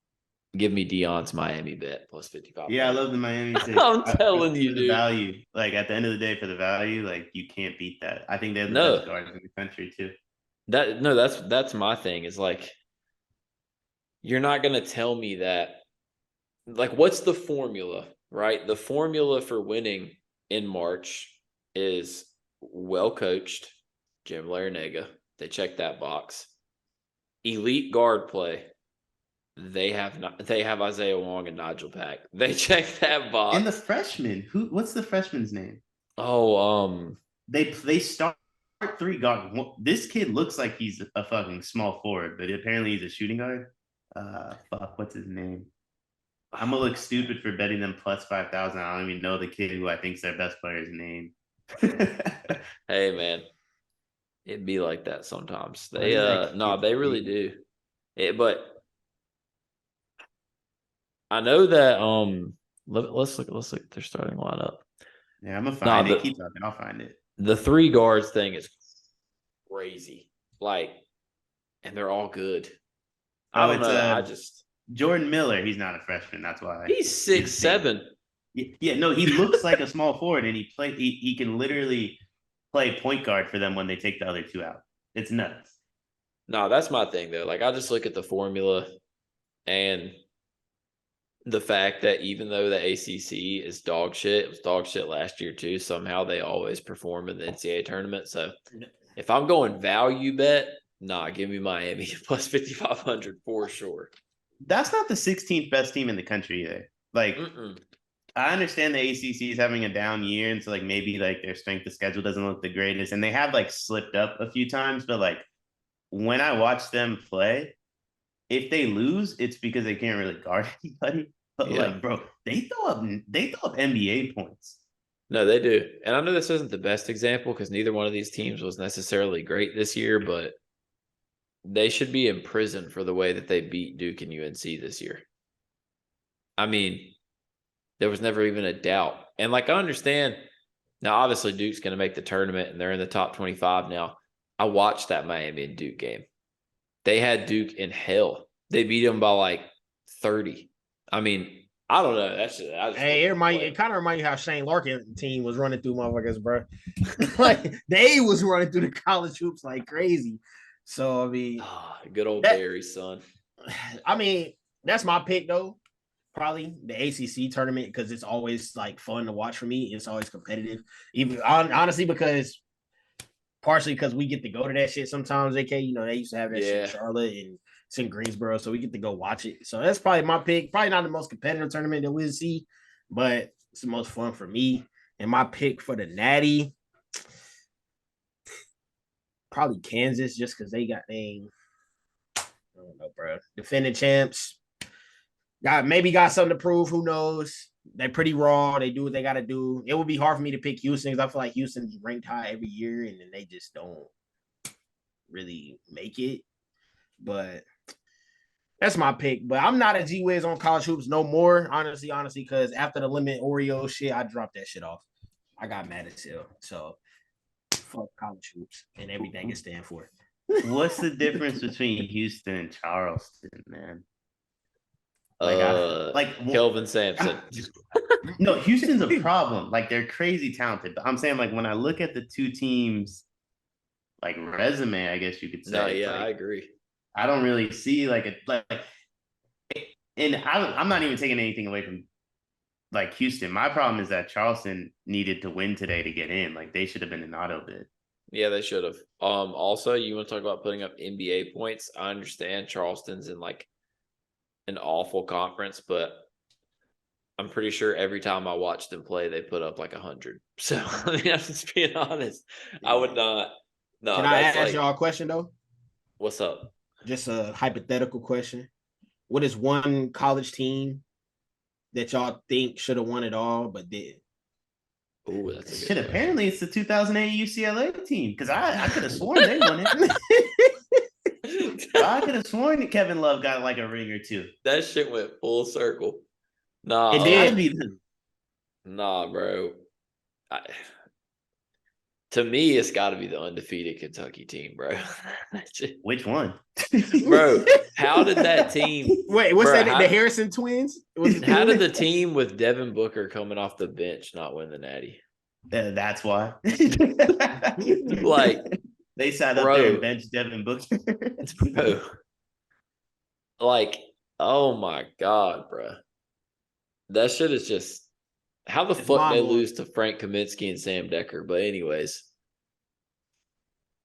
give me Deion's Miami bet plus 55. Yeah, I love the Miami State. I'm telling you, the dude. value. Like, at the end of the day, for the value, like, you can't beat that. I think they have the best guards in the country too. That's my thing. Is like, you're not going to tell me that. Like, what's the formula, right? The formula for winning in March is well coached, Jim Larinaga. They check that box. Elite guard play. They have Isaiah Wong and Nigel Pack. They check that box. And the freshman, what's the freshman's name? Oh, they start 3 guard. This kid looks like he's a fucking small forward, but apparently he's a shooting guard. What's his name? I'm gonna look stupid for betting them plus 5,000. I don't even know the kid who I think's their best player's name. Hey man, it'd be like that sometimes. They they really do. But I know that let's look at their starting lineup. Yeah, I'm gonna find it. Keep talking, I'll find it. The 3 guards thing is crazy. Like, and they're all good. I don't know. I just Jordan Miller, he's not a freshman. That's why he's 6'7". Yeah, no, he looks like a small forward, and he can literally play point guard for them when they take the other 2 out. It's nuts. No, that's my thing though. Like, I just look at the formula and the fact that even though the ACC is dog shit, it was dog shit last year too. Somehow they always perform in the NCAA tournament. So if I'm going value bet, give me Miami plus 5,500 for sure. That's not the 16th best team in the country either. Like, I understand the ACC is having a down year, and so like maybe like their strength of schedule doesn't look the greatest, and they have like slipped up a few times. But like when I watch them play, if they lose, it's because they can't really guard anybody. But like, bro, they throw up NBA points. No, they do. And I know this isn't the best example because neither one of these teams was necessarily great this year, but they should be in prison for the way that they beat Duke and UNC this year. I mean, there was never even a doubt. And like, I understand now, obviously Duke's going to make the tournament and they're in the top 25 now. I watched that Miami and Duke game. They had Duke in hell. They beat them by like 30. I mean, I don't know. It kind of reminds you how Shane Larkin team was running through motherfuckers, bro. Like, they was running through the college hoops like crazy. So I mean, good old Barry's son. I mean, that's my pick though. Probably the ACC tournament because it's always like fun to watch for me. It's always competitive, even honestly because partially because we get to go to that shit sometimes, AK. You know, they used to have that shit in Yeah. Charlotte and it's in Greensboro, so we get to go watch it. So that's probably my pick. Probably not the most competitive tournament that we'll see, but it's the most fun for me. And my pick for the Natty, probably Kansas, just because they got I don't know, bro. Defending champs. Got something to prove. Who knows? They're pretty raw. They do what they got to do. It would be hard for me to pick Houston because I feel like Houston's ranked high every year, and then they just don't really make it. But that's my pick. But I'm not a G Wiz on college hoops no more, honestly, because after the limit Oreo shit, I dropped that shit off. I got mad as hell. So fuck college hoops and everything it stands for. What's the difference between Houston and Charleston, man? Kelvin Sampson. No, Houston's a problem. Like they're crazy talented. But I'm saying like when I look at the two teams, like resume, I guess you could say. No, yeah, like, I agree. I don't really see and I'm not even taking anything away from like Houston. My problem is that Charleston needed to win today to get in. Like they should have been an auto bid. Yeah, they should have. Also, you want to talk about putting up NBA points? I understand Charleston's in like an awful conference, but I'm pretty sure every time I watch them play, they put up like 100. So I mean, I'm just being honest. I would not. No, Can I ask y'all a question though? What's up? Just a hypothetical question. What is one college team that y'all think should have won it all but did? Oh, that's a good shit. question. Apparently, it's the 2008 UCLA team because I could have sworn they won it. I could have sworn that Kevin Love got like a ring or two. That shit went full circle. Nah, it did. Nah, bro. To me, it's got to be the undefeated Kentucky team, bro. Which one? Bro, how did that team... Wait, what's that? The Harrison twins? How did the team with Devin Booker coming off the bench not win the Natty? That's why. Like, they sat up there and benched Devin Booker. Bro. Like, oh my God, bro. That shit is just... How the fuck they lose to Frank Kaminsky and Sam Decker? But anyways.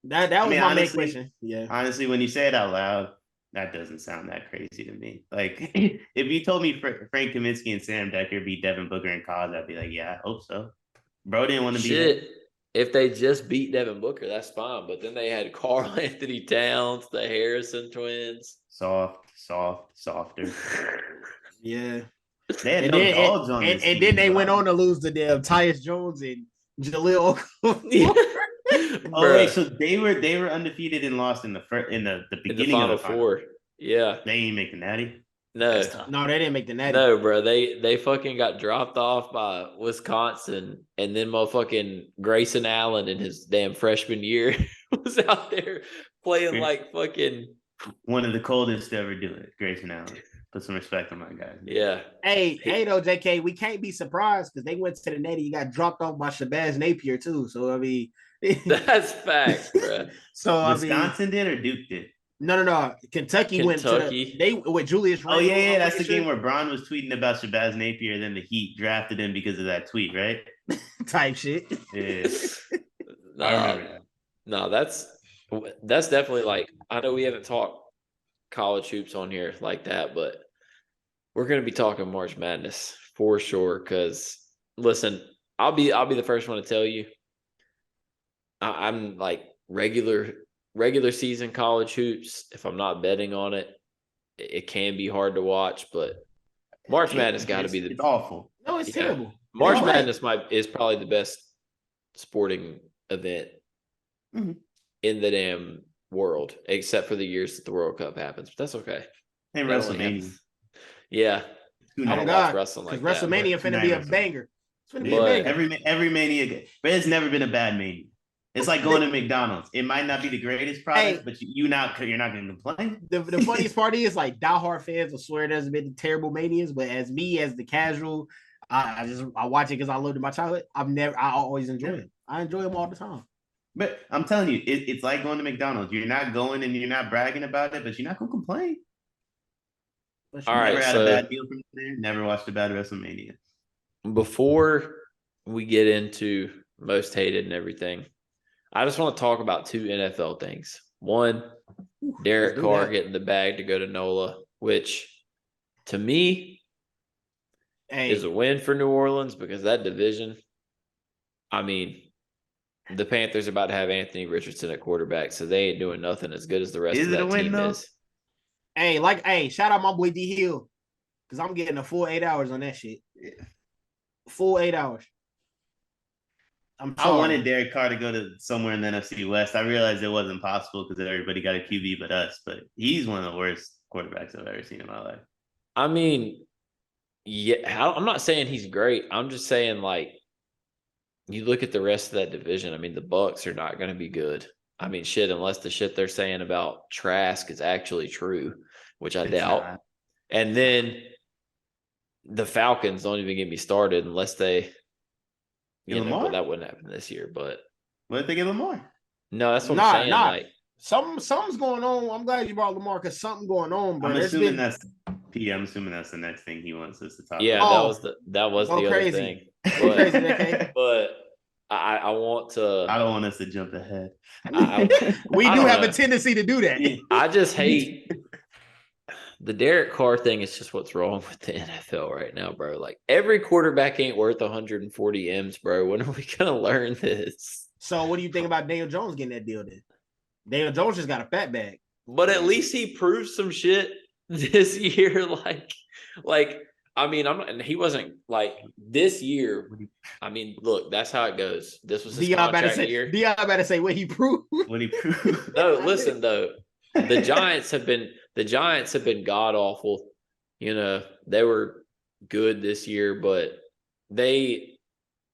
That was my main question. Yeah. Honestly, when you say it out loud, that doesn't sound that crazy to me. Like, if you told me Frank Kaminsky and Sam Decker beat Devin Booker in college, I'd be like, yeah, I hope so. Bro didn't want to be there. If they just beat Devin Booker, that's fine. But then they had Karl Anthony Towns, the Harrison twins. Softer. Yeah. They had no dogs on this and then they went on to lose the damn Tyus Jones and Jaleel Okafor. Oh wait, so they were undefeated and lost in the beginning Final of the Final Four. Yeah, they didn't make the Natty. No, they didn't make the Natty. No, bro, they fucking got dropped off by Wisconsin, and then motherfucking Grayson Allen in his damn freshman year was out there playing like fucking one of the coldest to ever do it, Grayson Allen. Put some respect on my guy. Yeah. Hey, though, JK, we can't be surprised because they went to the Natty. You got dropped off by Shabazz Napier too. So I mean, that's facts, bro. So Wisconsin did or Duke did? No. Kentucky went to they with Julius Randle. Oh yeah, that's the game where Bron was tweeting about Shabazz Napier. Then the Heat drafted him because of that tweet, right? Type shit. Yeah. No, that's definitely like, I know we haven't talked college hoops on here like that, but we're going to be talking March Madness for sure. Because listen, I'll be the first one to tell you, I'm like regular season college hoops. If I'm not betting on it, it can be hard to watch. But March Madness got to be it's awful. No, it's terrible. March Madness is probably the best sporting event in the damn world, except for the years that the World Cup happens, but that's okay. Hey, WrestleMania. Yeah. I don't watch wrestling like that. WrestleMania finna be a banger. It's finna be a banger. Every Mania, but it's never been a bad Mania. It's like going to McDonald's. It might not be the greatest product, but you're not going to complain. The funniest part is like diehard fans will swear there's been terrible Manias, but as the casual, I watch it because I lived in my childhood. I always enjoy it. I enjoy them all the time. But I'm telling you, it's like going to McDonald's. You're not going and you're not bragging about it, but you're not going to complain. All right, never had a bad deal from there. Never watched a bad WrestleMania. Before we get into most hated and everything, I just want to talk about 2 NFL things. One, Derek do Carr that. getting the bag to go to NOLA, which to me is a win for New Orleans because that division, I mean, the Panthers are about to have Anthony Richardson at quarterback, so they ain't doing nothing as good as the rest Is of it a that win, team though? is. Shout out my boy D Hill. Because I'm getting a full 8 hours on that shit. Full 8 hours. I wanted Derek Carr to go to somewhere in the NFC West. I realized it wasn't possible because everybody got a QB but us. But he's one of the worst quarterbacks I've ever seen in my life. I mean, yeah, I'm not saying he's great. I'm just saying, like, you look at the rest of that division. I mean, the Bucks are not going to be good. I mean, shit, unless the shit they're saying about Trask is actually true, which I doubt. Not. And then the Falcons don't even get me started unless they, but that wouldn't happen this year. But what if they get Lamar? No, that's what I'm saying. Like, something's going on. I'm glad you brought Lamar because something going on, bro. I'm assuming that's the next thing he wants us to talk about. That was the other thing. Go crazy, JK. But I want to. I don't want us to jump ahead. We do have a tendency to do that. I just hate the Derek Carr thing. Is just what's wrong with the NFL right now, bro. Like, every quarterback ain't worth 140 M's, bro. When are we gonna learn this? So, what do you think about Daniel Jones getting that deal then? Daniel Jones just got a fat bag. But at least he proved some shit this year. Like, I mean, he wasn't like this year. I mean, look, that's how it goes. This was his contract year. Deion about to say what he proved. What he proved. No, listen though, the Giants have been god awful. You know, they were good this year, but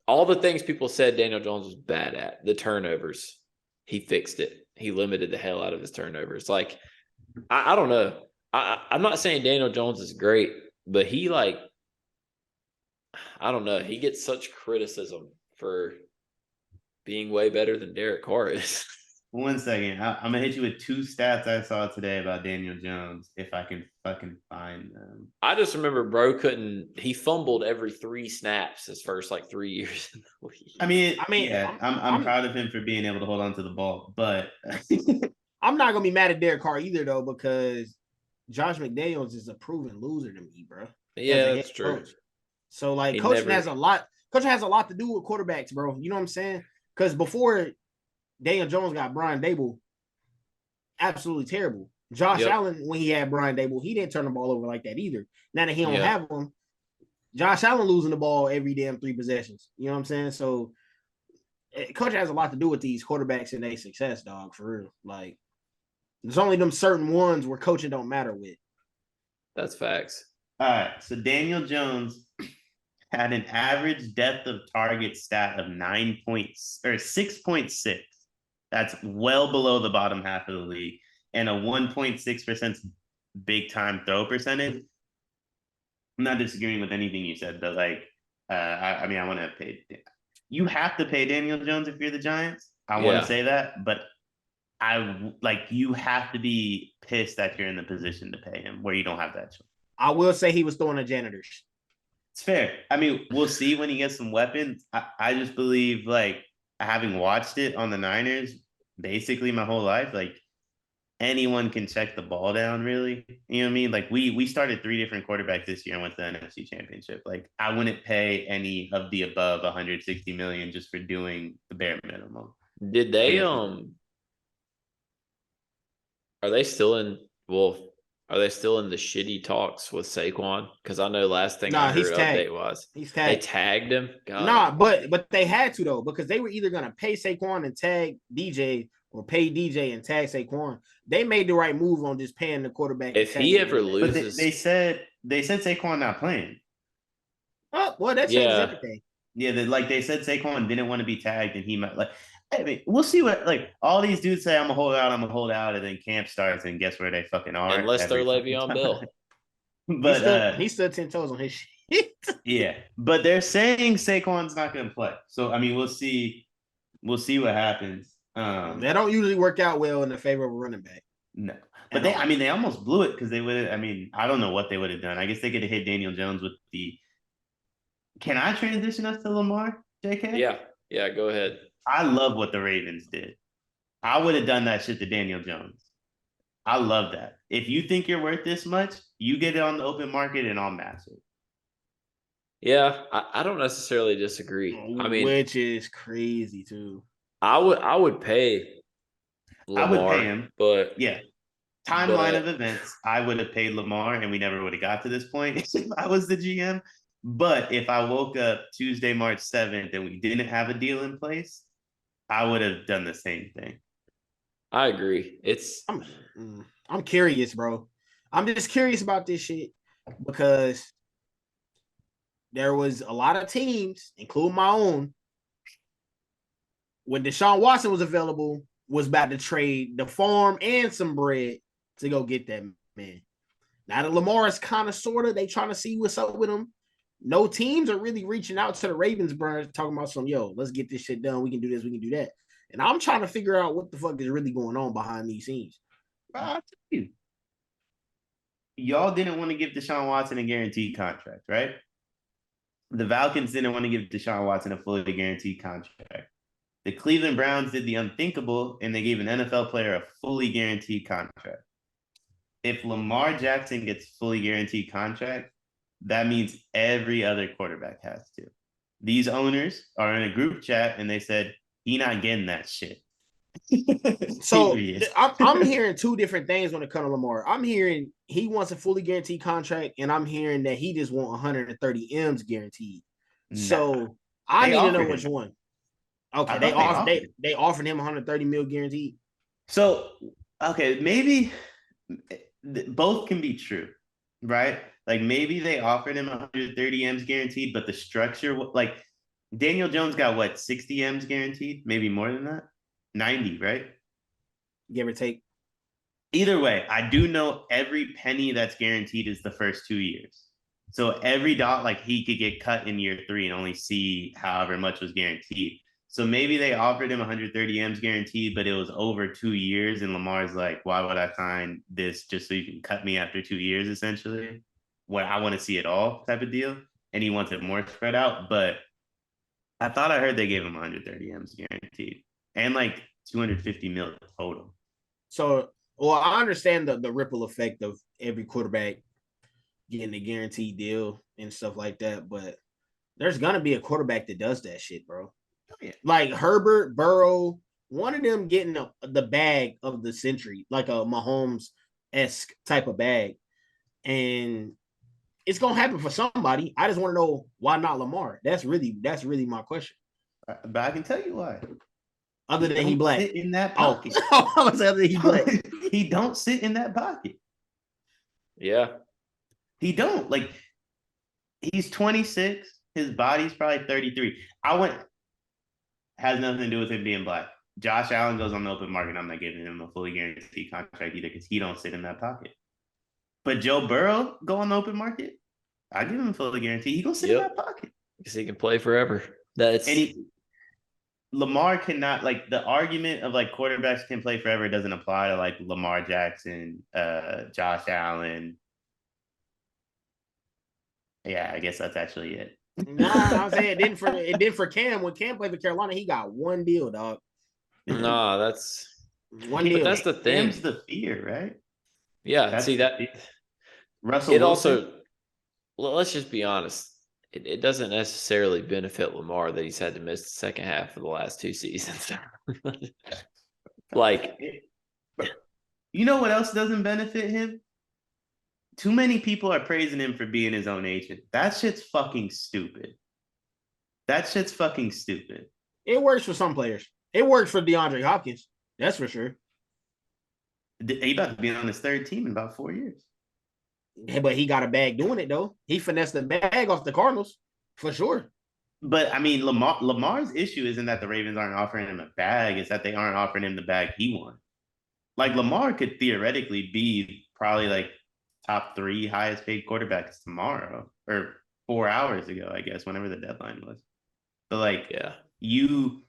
all the things people said Daniel Jones was bad at, the turnovers, he fixed it. He limited the hell out of his turnovers. Like, I don't know. I'm not saying Daniel Jones is great, but he, like, I don't know. He gets such criticism for being way better than Derek Carr is. 1 second. I'm going to hit you with 2 stats I saw today about Daniel Jones, if I can fucking find them. I just remember he fumbled every 3 snaps his first, 3 years in the league. I mean, yeah, I'm proud of him for being able to hold on to the ball, but I'm not going to be mad at Derek Carr either, though, because Josh McDaniels is a proven loser to me, bro. Yeah, that's true. Coach. So, coaching has a lot to do with quarterbacks, bro. You know what I'm saying? Because before Daniel Jones got Brian Dable, absolutely terrible. Josh Allen, when he had Brian Dable, he didn't turn the ball over like that either. Now that he don't have him, Josh Allen losing the ball every damn 3 possessions. You know what I'm saying? So, coach has a lot to do with these quarterbacks and their success, dog, for real. Like, there's only them certain ones where coaching don't matter with. That's facts. All right. So Daniel Jones had an average depth of target stat of 6.6. That's well below the bottom half of the league, and a 1.6% big time throw percentage. I'm not disagreeing with anything you said, but I want to pay. You have to pay Daniel Jones if you're the Giants. I want to say that, but you have to be pissed that you're in the position to pay him where you don't have that choice. I will say he was throwing at janitors. It's fair. I mean, we'll see when he gets some weapons. I just believe, having watched it on the Niners basically my whole life, anyone can check the ball down, really. You know what I mean? We started 3 different quarterbacks this year and went to the NFC Championship. I wouldn't pay any of the above $160 million just for doing the bare minimum. Did they are they still in the shitty talks with Saquon? Because I know last thing I heard update was he's tagged. They tagged him. But they had to, though, because they were either gonna pay Saquon and tag DJ or pay DJ and tag Saquon. They made the right move on just paying the quarterback. If he ever loses, but they said Saquon not playing. Oh, well, that changes everything. Yeah, they said Saquon didn't want to be tagged, and he might I mean, we'll see what all these dudes say. I'm gonna hold out, and then camp starts, and guess where they fucking are? Unless they're Le'Veon Bell. But he stood 10 toes on his shit. Yeah, but they're saying Saquon's not gonna play. So I mean, we'll see what happens. They don't usually work out well in the favor of a running back. No, but they almost blew it because they would have. I mean, I don't know what they would have done. I guess they could have hit Daniel Jones with the. Can I transition us to Lamar, JK? Yeah, go ahead. I love what the Ravens did. I would have done that shit to Daniel Jones. I love that. If you think you're worth this much, you get it on the open market and I'll match it. Yeah, I don't necessarily disagree. I mean, which is crazy too. I would pay I would pay Lamar, him. but Yeah. Timeline of events, I would have paid Lamar and we never would have got to this point if I was the GM. But if I woke up Tuesday, March 7th and we didn't have a deal in place, I would have done the same thing. I agree. I'm curious, bro. I'm just curious about this shit because there was a lot of teams, including my own, when Deshaun Watson was available, was about to trade the farm and some bread to go get that man. Now that Lamar is kind of sort of, they trying to see what's up with him. No teams are really reaching out to the Ravens, bro, talking about some, yo, let's get this shit done. We can do this, we can do that. And I'm trying to figure out what the fuck is really going on behind these scenes. I'll tell you. Y'all didn't want to give Deshaun Watson a guaranteed contract, right? The Falcons didn't want to give Deshaun Watson a fully guaranteed contract. The Cleveland Browns did the unthinkable, and they gave an NFL player a fully guaranteed contract. If Lamar Jackson gets fully guaranteed contract, that means every other quarterback has to. These owners are in a group chat, and they said, he not getting that shit. So I'm hearing two different things when it comes to Lamar. I'm hearing he wants a fully guaranteed contract, and I'm hearing that he just want 130 M's guaranteed. So I need to know which one. Okay, they offered him 130 mil guaranteed. So okay, maybe both can be true, right? Like maybe they offered him 130 M's guaranteed, but the structure, like Daniel Jones got what, 60 M's guaranteed, maybe more than that, 90, right? Give or take. Either way, I do know every penny that's guaranteed is the first 2 years. So every dot, like he could get cut in year 3 and only see however much was guaranteed. So maybe they offered him 130 M's guaranteed, but it was over 2 years. And Lamar's like, why would I sign this just so you can cut me after 2 years, essentially? What I want to see it all type of deal. And he wants it more spread out. But I thought I heard they gave him 130 M's guaranteed and like 250 million total. So, well, I understand the ripple effect of every quarterback getting a guaranteed deal and stuff like that. But there's going to be a quarterback that does that shit, bro. Yeah. Like Herbert, Burrow, one of them getting the bag of the century, like a Mahomes-esque type of bag. And it's gonna happen for somebody. I just want to know why not Lamar. That's really my question. But I can tell you why. Other than he black. Sit in that pocket. Other than he black. He don't sit in that pocket. Yeah. He don't. Like, he's 26. His body's probably 33. Has nothing to do with him being black. Josh Allen goes on the open market. I'm not giving him a fully guaranteed contract either because he don't sit in that pocket. But Joe Burrow go on the open market. I give him a fully guaranteed. He gonna sit in that pocket because he can play forever. Lamar cannot, like, the argument of like quarterbacks can play forever doesn't apply to like Lamar Jackson, Josh Allen. Yeah, I guess that's actually it. Nah, I'm saying it did for Cam. When Cam played for Carolina, he got one deal, dog. No, that's one deal. But that's the thing. Cam's the fear, right? Yeah, that's see that. Russell it Wilson? Also, let's just be honest. It doesn't necessarily benefit Lamar that he's had to miss the second half of the last 2 seasons. Like, you know what else doesn't benefit him? Too many people are praising him for being his own agent. That shit's fucking stupid. It works for some players. It works for DeAndre Hopkins. That's for sure. He about to be on his 3rd team in about 4 years. Yeah, but he got a bag doing it, though. He finessed the bag off the Cardinals, for sure. But, I mean, Lamar's issue isn't that the Ravens aren't offering him a bag. It's that they aren't offering him the bag he wants. Like, Lamar could theoretically be probably, like, top 3 highest paid quarterbacks tomorrow. Or 4 hours ago, I guess, whenever the deadline was. But, like, yeah, they've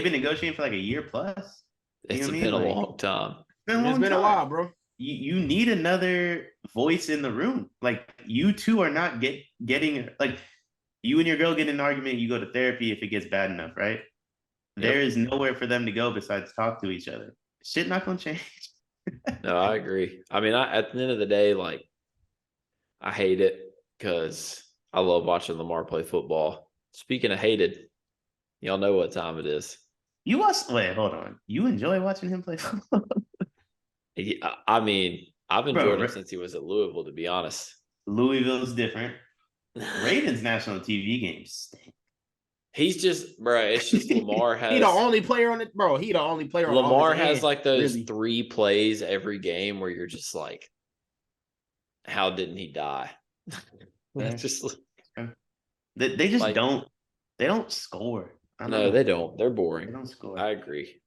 been negotiating for, like, a year plus. It's been a long time. It's been a while, bro. You need another voice in the room. Like, you two are not getting, like, You and your girl get in an argument, you go to therapy if it gets bad enough, right? There is nowhere for them to go besides talk to each other. Shit not gonna change. No, I agree. I mean, at the end of the day, like, I hate it because I love watching Lamar play football. Speaking of hated, y'all know what time it is. You watch? Wait, hold on. You enjoy watching him play football? I mean, I've enjoyed Bro, him since he was at Louisville, to be honest. Louisville's different. Ravens national TV games stink. He's just, bro. It's just Lamar has. He the only player on it, bro. He the only player on Lamar offensive has end, like those really. 3 plays every game where you're just like, how didn't he die? Yeah. Just They just like, don't. They don't score. no, they don't. They're boring. They don't score. I agree.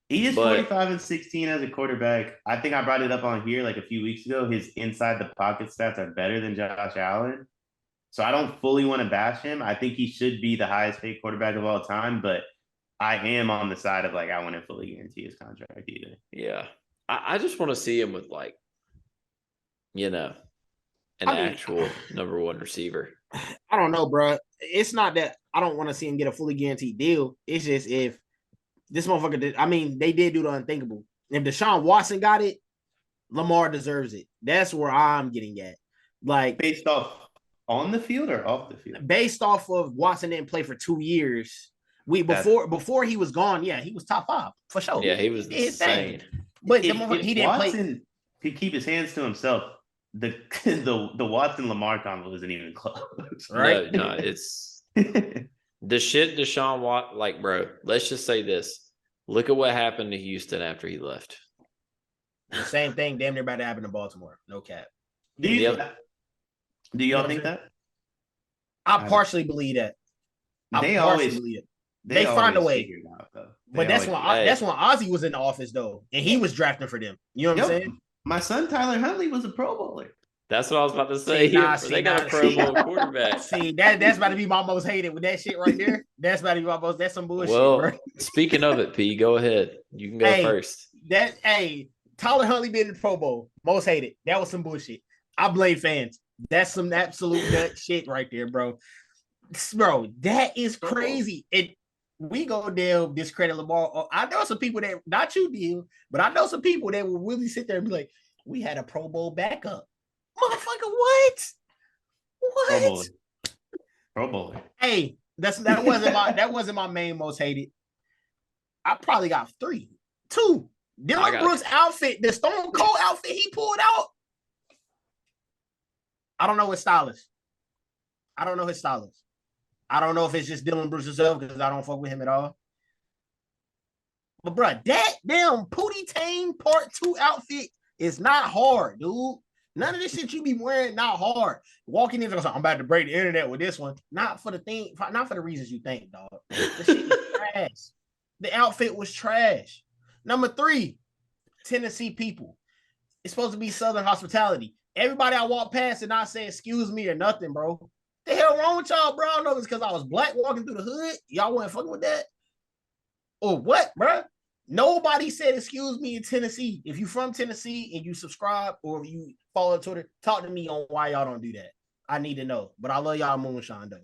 He is But- 45-16 as a quarterback. I think I brought it up on here like a few weeks ago. His inside the pocket stats are better than Josh Allen. So I don't fully want to bash him. I think he should be the highest paid quarterback of all time, but I am on the side of like I want to fully guarantee his contract either. Yeah. I just want to see him with like, an actual number 1 receiver. I don't know, bro. It's not that I don't want to see him get a fully guaranteed deal. It's just if this motherfucker did, I mean, they did do the unthinkable. If Deshaun Watson got it, Lamar deserves it. That's where I'm getting at. Like, Based off on the field or off the field? based off of Watson didn't play for 2 years. Before he was gone, yeah, he was top 5 for sure. Yeah, he was insane. But If he didn't play. Watson could keep his hands to himself, the Watson Lamar combo isn't even close. Right? No, it's the shit Deshaun Watt, like, bro, let's just say this. Look at what happened to Houston after he left. The same thing damn near about to happen in Baltimore. No cap. Do y'all think that? I partially believe that. They find a way. figure it out, though. But that's when Ozzy was in the office though, and he was drafting for them. You know what I'm saying? My son Tyler Huntley was a Pro Bowler. That's what I was about to say. They got a Pro Bowl quarterback. See, that's about to be my most hated with that shit right there. That's about to be my most. That's some bullshit. Well, bro. Speaking of it, P, go ahead. You can go first. Tyler Huntley being in the Pro Bowl, most hated. That was some bullshit. I blame fans. That's some absolute nut shit right there, bro. Bro, that is crazy. We go down discredit Lamar. I know some people that not you deal, but I know some people that will really sit there and be like, "We had a Pro Bowl backup, motherfucker." What? Pro Bowler. Hey, that wasn't my main most hated. I probably got 3, 2. Dylan Brooks' outfit, the Stone Cold outfit he pulled out. I don't know his stylist. I don't know if it's just Dylan Brooks himself because I don't fuck with him at all. But bro, that damn Pootie Tang Part 2 outfit is not hard, dude. None of this shit you be wearing not hard. Walking in, I'm about to break the internet with this one. Not for the reasons you think, dog. The shit was trash. The outfit was trash. Number 3, Tennessee people. It's supposed to be Southern hospitality. Everybody I walk past and not say excuse me or nothing, bro. The hell wrong with y'all, bro? I don't know if it's because I was black walking through the hood. Y'all wasn't fucking with that. Or what, bro? Nobody said excuse me in Tennessee. If you from Tennessee and you subscribe or if you follow Twitter, talk to me on why y'all don't do that. I need to know. But I love y'all moonshine though.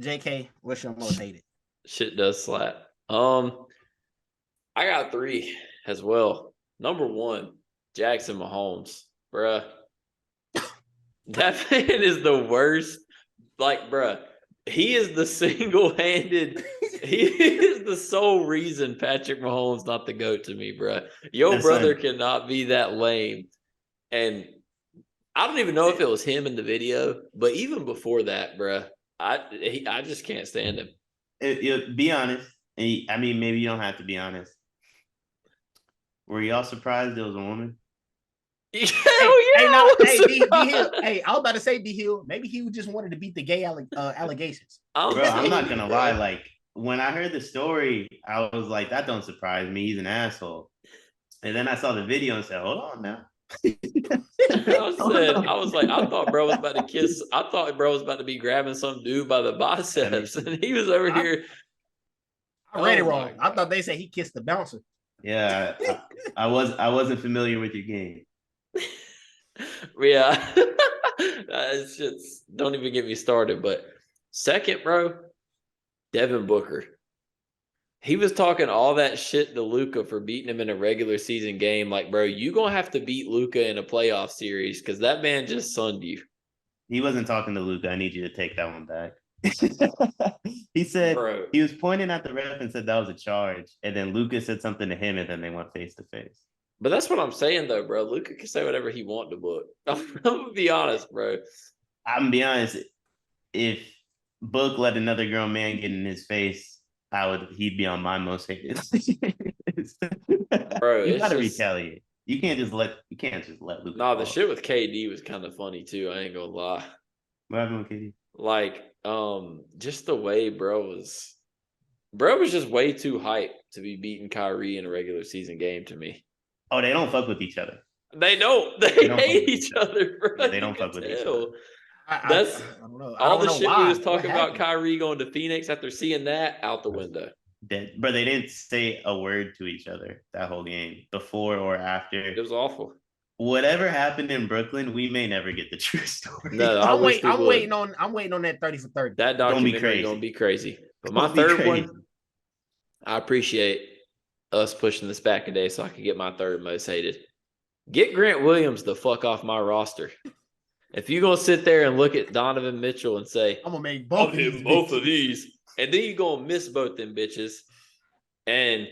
JK, what's your most hated? Shit does slap. I got 3 as well. Number 1, Jackson Mahomes, bruh. That man is the worst. Like, bruh, he is the single-handed. He is the sole reason Patrick Mahomes not the GOAT to me, bruh. Your brother cannot be that lame. And I don't even know if it was him in the video, but even before that, bruh, I just can't stand him. Be honest. I mean, maybe you don't have to be honest. Were y'all surprised there was a woman? I was about to say D Hill. Maybe he just wanted to beat the gay allegations. Bro, I'm not gonna lie. Like when I heard the story, I was like, that don't surprise me. He's an asshole. And then I saw the video and said, hold on now. I was like, I thought bro was about to kiss. I thought bro was about to be grabbing some dude by the biceps, and he was over here. I read it wrong. I thought they said he kissed the bouncer. Yeah, I wasn't familiar with your game. Yeah, it's just don't even get me started. But Second, bro, Devin Booker. He was talking all that shit to Luka for beating him in a regular season game. Like, bro, you gonna have to beat Luka in a playoff series because that man just sunned you. He wasn't talking to Luka. I need you to take that one back. He said Bro. he was pointing at the ref and said that was a charge, and then Luka said something to him, and then they went face to face. But that's what I'm saying, though, bro. Luka can say whatever he wants to Book. I'm gonna be honest, bro. I'm gonna be honest. If Book let another grown man get in his face, he'd be on my most hated. Bro, You gotta retaliate. You can't just let Luka. Nah, the shit with KD was kind of funny too. I ain't gonna lie. What happened with KD? Like, just the way bro was just way too hyped to be beating Kyrie in a regular season game to me. Oh, they don't fuck with each other. They don't. They hate each other, bro. Yeah, they don't fuck with each other. I don't know. All the shit we was talking about Kyrie going to Phoenix after seeing that out the window. But they didn't say a word to each other that whole game, before or after. It was awful. Whatever happened in Brooklyn, we may never get the true story. No, I'm waiting on that 30 for 30. That documentary gonna be crazy. But my third one, I appreciate us pushing this back a day so I can get my third most hated. Get Grant Williams the fuck off my roster. If you're gonna sit there and look at Donovan Mitchell and say, I'm gonna make both of these, and then you're gonna miss both them bitches. And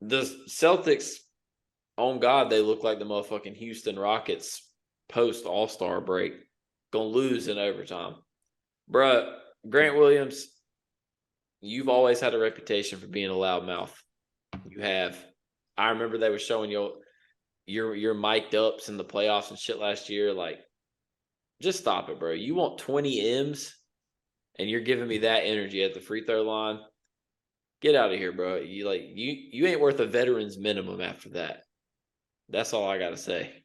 the Celtics, on God, they look like the motherfucking Houston Rockets post All-Star break. Gonna lose in overtime. Bruh, Grant Williams, you've always had a reputation for being a loudmouth. You have. I remember they were showing your mic'd ups in the playoffs and shit last year. Like, just stop it, bro. You want 20 M's and you're giving me that energy at the free throw line? Get out of here, bro. You ain't worth a veteran's minimum after that. That's all I gotta say.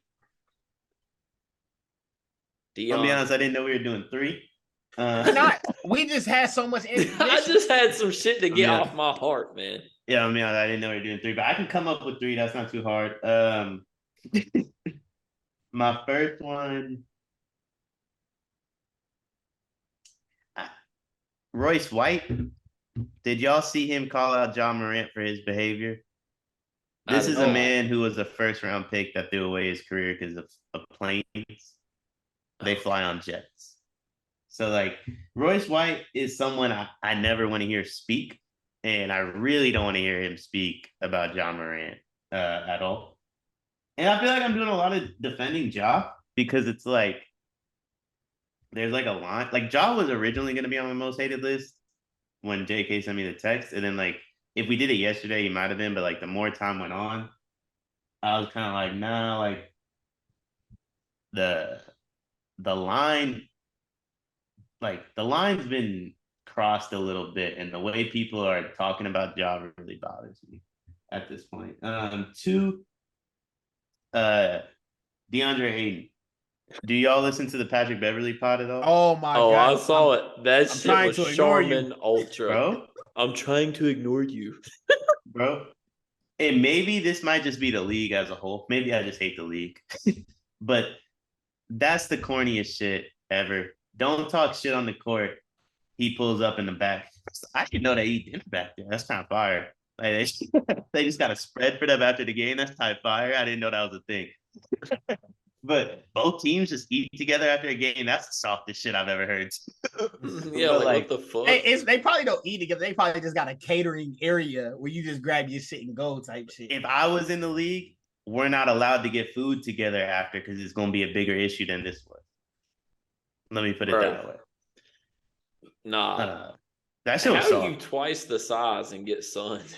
Deion. I'll be honest, I didn't know we were doing 3. We just had so much energy. I just had some shit to get off my heart, man. Yeah, I mean, I didn't know we were doing 3, but I can come up with 3. That's not too hard. My first one, Royce White. Did y'all see him call out Ja Morant for his behavior? This is a man who was a first-round pick that threw away his career because of planes. They fly on jets. So, like, Royce White is someone I never want to hear speak, and I really don't want to hear him speak about Ja Morant at all. And I feel like I'm doing a lot of defending Ja because it's like there's like a line. Like, Ja was originally going to be on my most hated list when JK sent me the text, and then like if we did it yesterday, he might have been, but like the more time went on, I was kind of like, nah, like the line, like the line's been crossed a little bit, and the way people are talking about Ja really bothers me at this point. 2, DeAndre Ayton. Do y'all listen to the Patrick Beverly pod at all? Oh my God! I saw it. That shit was Charmin Ultra. Bro, I'm trying to ignore you, bro. And maybe this might just be the league as a whole. Maybe I just hate the league. But that's the corniest shit ever. Don't talk shit on the court. He pulls up in the back. I didn't know they eat dinner back there. That's kind of fire. Like they just got a spread for them after the game. That's kind of fire. I didn't know that was a thing. But both teams just eat together after a game. That's the softest shit I've ever heard. Yeah, like what the fuck? They probably don't eat together. They probably just got a catering area where you just grab your shit and go type shit. If I was in the league, we're not allowed to get food together after because it's going to be a bigger issue than this was. Let me put it that way. Nah. That shit was How soft. you twice the size and get sunned?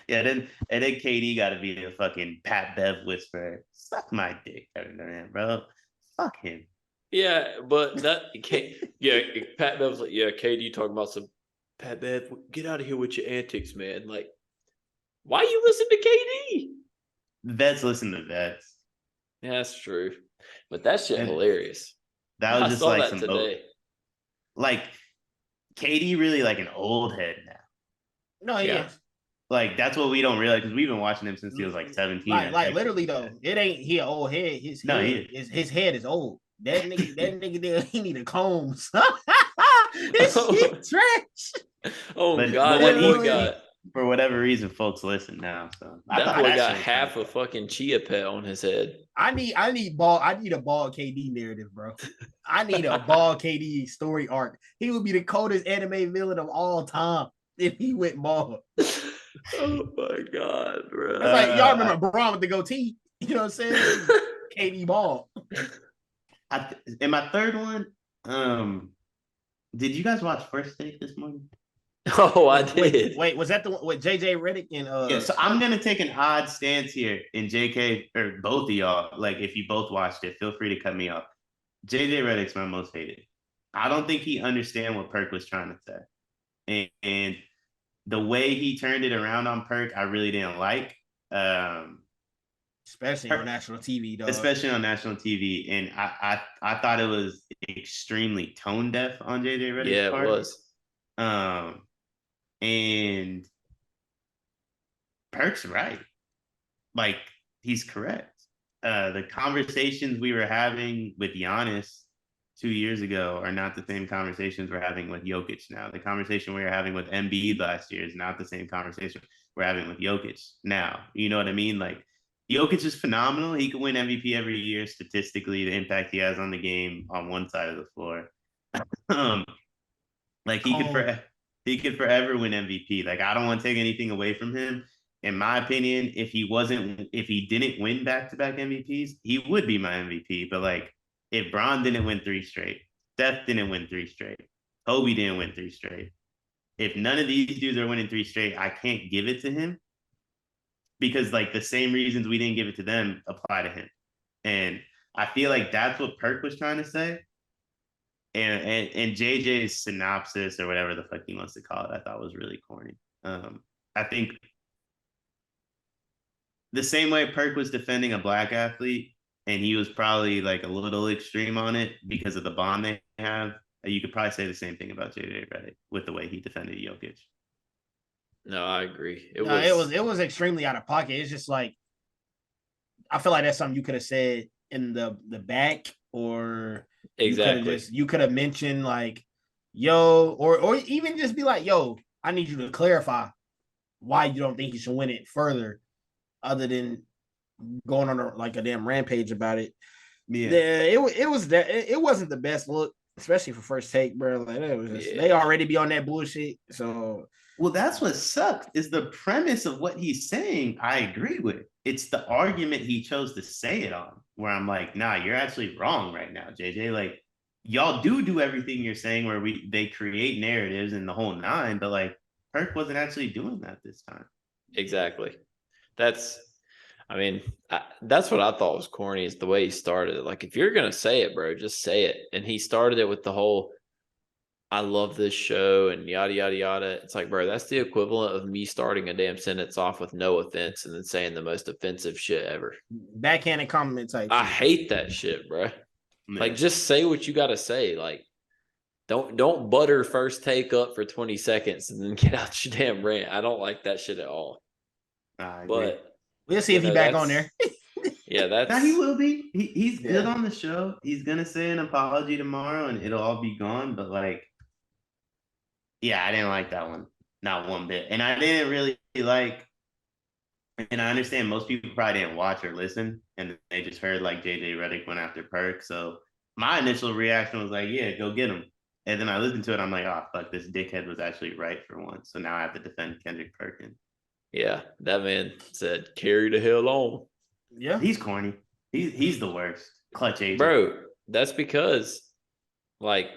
Yeah, then KD got to be the fucking Pat Bev whisperer. Suck my dick, Kevin Durant, bro. Fuck him. Yeah, but that Pat Bev's like, yeah, KD talking about some Pat Bev. Get out of here with your antics, man. Like, why you listen to KD? Vets listen to vets. Yeah, that's true. But that shit hilarious. That was just like some today. Like KD really like an old head now. No, yeah. Like that's what we don't realize because we've been watching him since he was like 17. Like literally though, it ain't he an old head. His head is old. That nigga there, he need a comb. He This shit trash. Oh But God, when that he boy got for whatever reason, folks listen now. So I that thought boy that got shit was half kinda a fucking chia pet on his head. I need a ball KD narrative, bro. I need a ball KD story arc. He would be the coldest anime villain of all time if he went ball. Oh my God, bro. It's like y'all remember Braun with the goatee. You know what I'm saying? KD ball. in my third one, did you guys watch First Take this morning? Oh, I did. Wait, was that the one with JJ Redick and Yeah, so I'm gonna take an odd stance here, and JK or both of y'all, like if you both watched it, feel free to cut me off. JJ Redick's my most hated. I don't think he understand what Perk was trying to say, and the way he turned it around on Perk, I really didn't like. especially on national TV, dog. Especially on national TV, and I thought it was extremely tone deaf on JJ Redick's Yeah, it part. was. And Perk's right. Like, he's correct. The conversations we were having with Giannis 2 years ago are not the same conversations we're having with Jokic now. The conversation we were having with Embiid last year is not the same conversation we're having with Jokic now. You know what I mean? Like, Jokic is phenomenal. He could win MVP every year statistically, the impact he has on the game on one side of the floor. Like, he could forever win MVP. Like, I don't want to take anything away from him. In my opinion, if he didn't win back-to-back MVPs, he would be my MVP. But like, if Bron didn't win 3 straight, Steph didn't win 3 straight, Kobe didn't win 3 straight. If none of these dudes are winning 3 straight, I can't give it to him because like the same reasons we didn't give it to them apply to him. And I feel like that's what Perk was trying to say. And JJ's synopsis or whatever the fuck he wants to call it, I thought was really corny. I think the same way Perk was defending a black athlete, and he was probably like a little extreme on it because of the bond they have. You could probably say the same thing about JJ Redick with the way he defended Jokic. No, I agree. It was extremely out of pocket. It's just like I feel like that's something you could have said in the back, or exactly. You could have mentioned like, yo, or even just be like, yo, I need you to clarify why you don't think you should win it further, other than going on like a damn rampage about it. Yeah, it wasn't the best look, especially for First Take, bro. Like it was just, they already be on that bullshit. So well, that's what sucks is the premise of what he's saying. I agree with. It's the argument he chose to say it on, where I'm like, nah, you're actually wrong right now, JJ. Like, y'all do everything you're saying, where they create narratives and the whole nine, but like Perk wasn't actually doing that this time. Exactly. That's what I thought was corny is the way he started it. Like, if you're going to say it, bro, just say it. And he started it with the whole, I love this show and yada, yada, yada. It's like, bro, that's the equivalent of me starting a damn sentence off with no offense and then saying the most offensive shit ever. Backhanded compliment type. I hate that shit, bro. Yeah. Like, just say what you got to say. Like, don't butter First Take up for 20 seconds and then get out your damn rant. I don't like that shit at all. But we'll see if he's back on there. Yeah, that's. Now he will be. He's good on the show. He's gonna say an apology tomorrow, and it'll all be gone. But like, yeah, I didn't like that one, not one bit. And I didn't really like. And I understand most people probably didn't watch or listen, and they just heard like JJ Redick went after Perk. So my initial reaction was like, yeah, go get him. And then I listened to it. I'm like, oh fuck, this dickhead was actually right for once. So now I have to defend Kendrick Perkins. Yeah, that man said, carry the hell on. Yeah, he's corny. He's the worst. Clutch agent. Bro, that's because, like,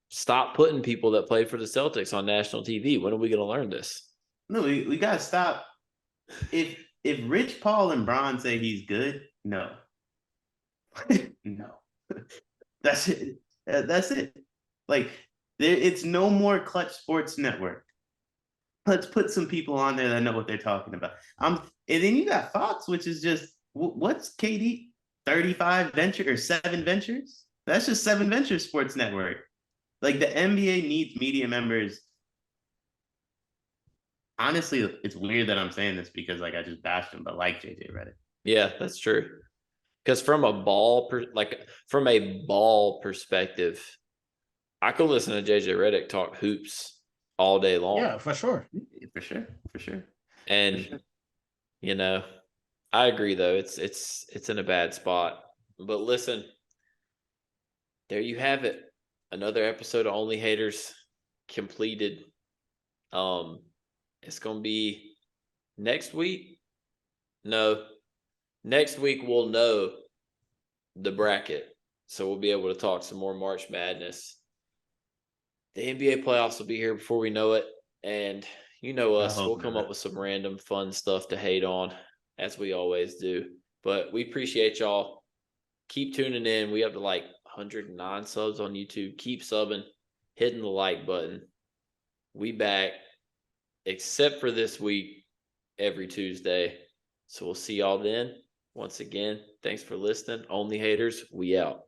stop putting people that played for the Celtics on national TV. When are we going to learn this? No, we got to stop. If Rich Paul and Bron say he's good, no. No. That's it. That's it. Like, it's no more Clutch Sports Network. Let's put some people on there that know what they're talking about. And then you got Fox, which is just, what's KD? 35 ventures or 7 ventures? That's just 7 Ventures Sports Network. Like, the NBA needs media members. Honestly, it's weird that I'm saying this because like I just bashed him, but like JJ Redick. Yeah, that's true. Because from a ball perspective, I could listen to JJ Redick talk hoops all day long. Yeah, for sure. For sure. And For sure. you know, I agree though. It's in a bad spot. But listen, there you have it. Another episode of Only Haters completed. It's gonna be next week. No, next week we'll know the bracket, so we'll be able to talk some more March Madness. The NBA playoffs will be here before we know it, and you know us, we'll come up with some random fun stuff to hate on, as we always do. But we appreciate y'all. Keep tuning in. We have to like 109 subs on YouTube. Keep subbing, hitting the like button. We back, except for this week, every Tuesday. So we'll see y'all then. Once again, thanks for listening. Only Haters, we out.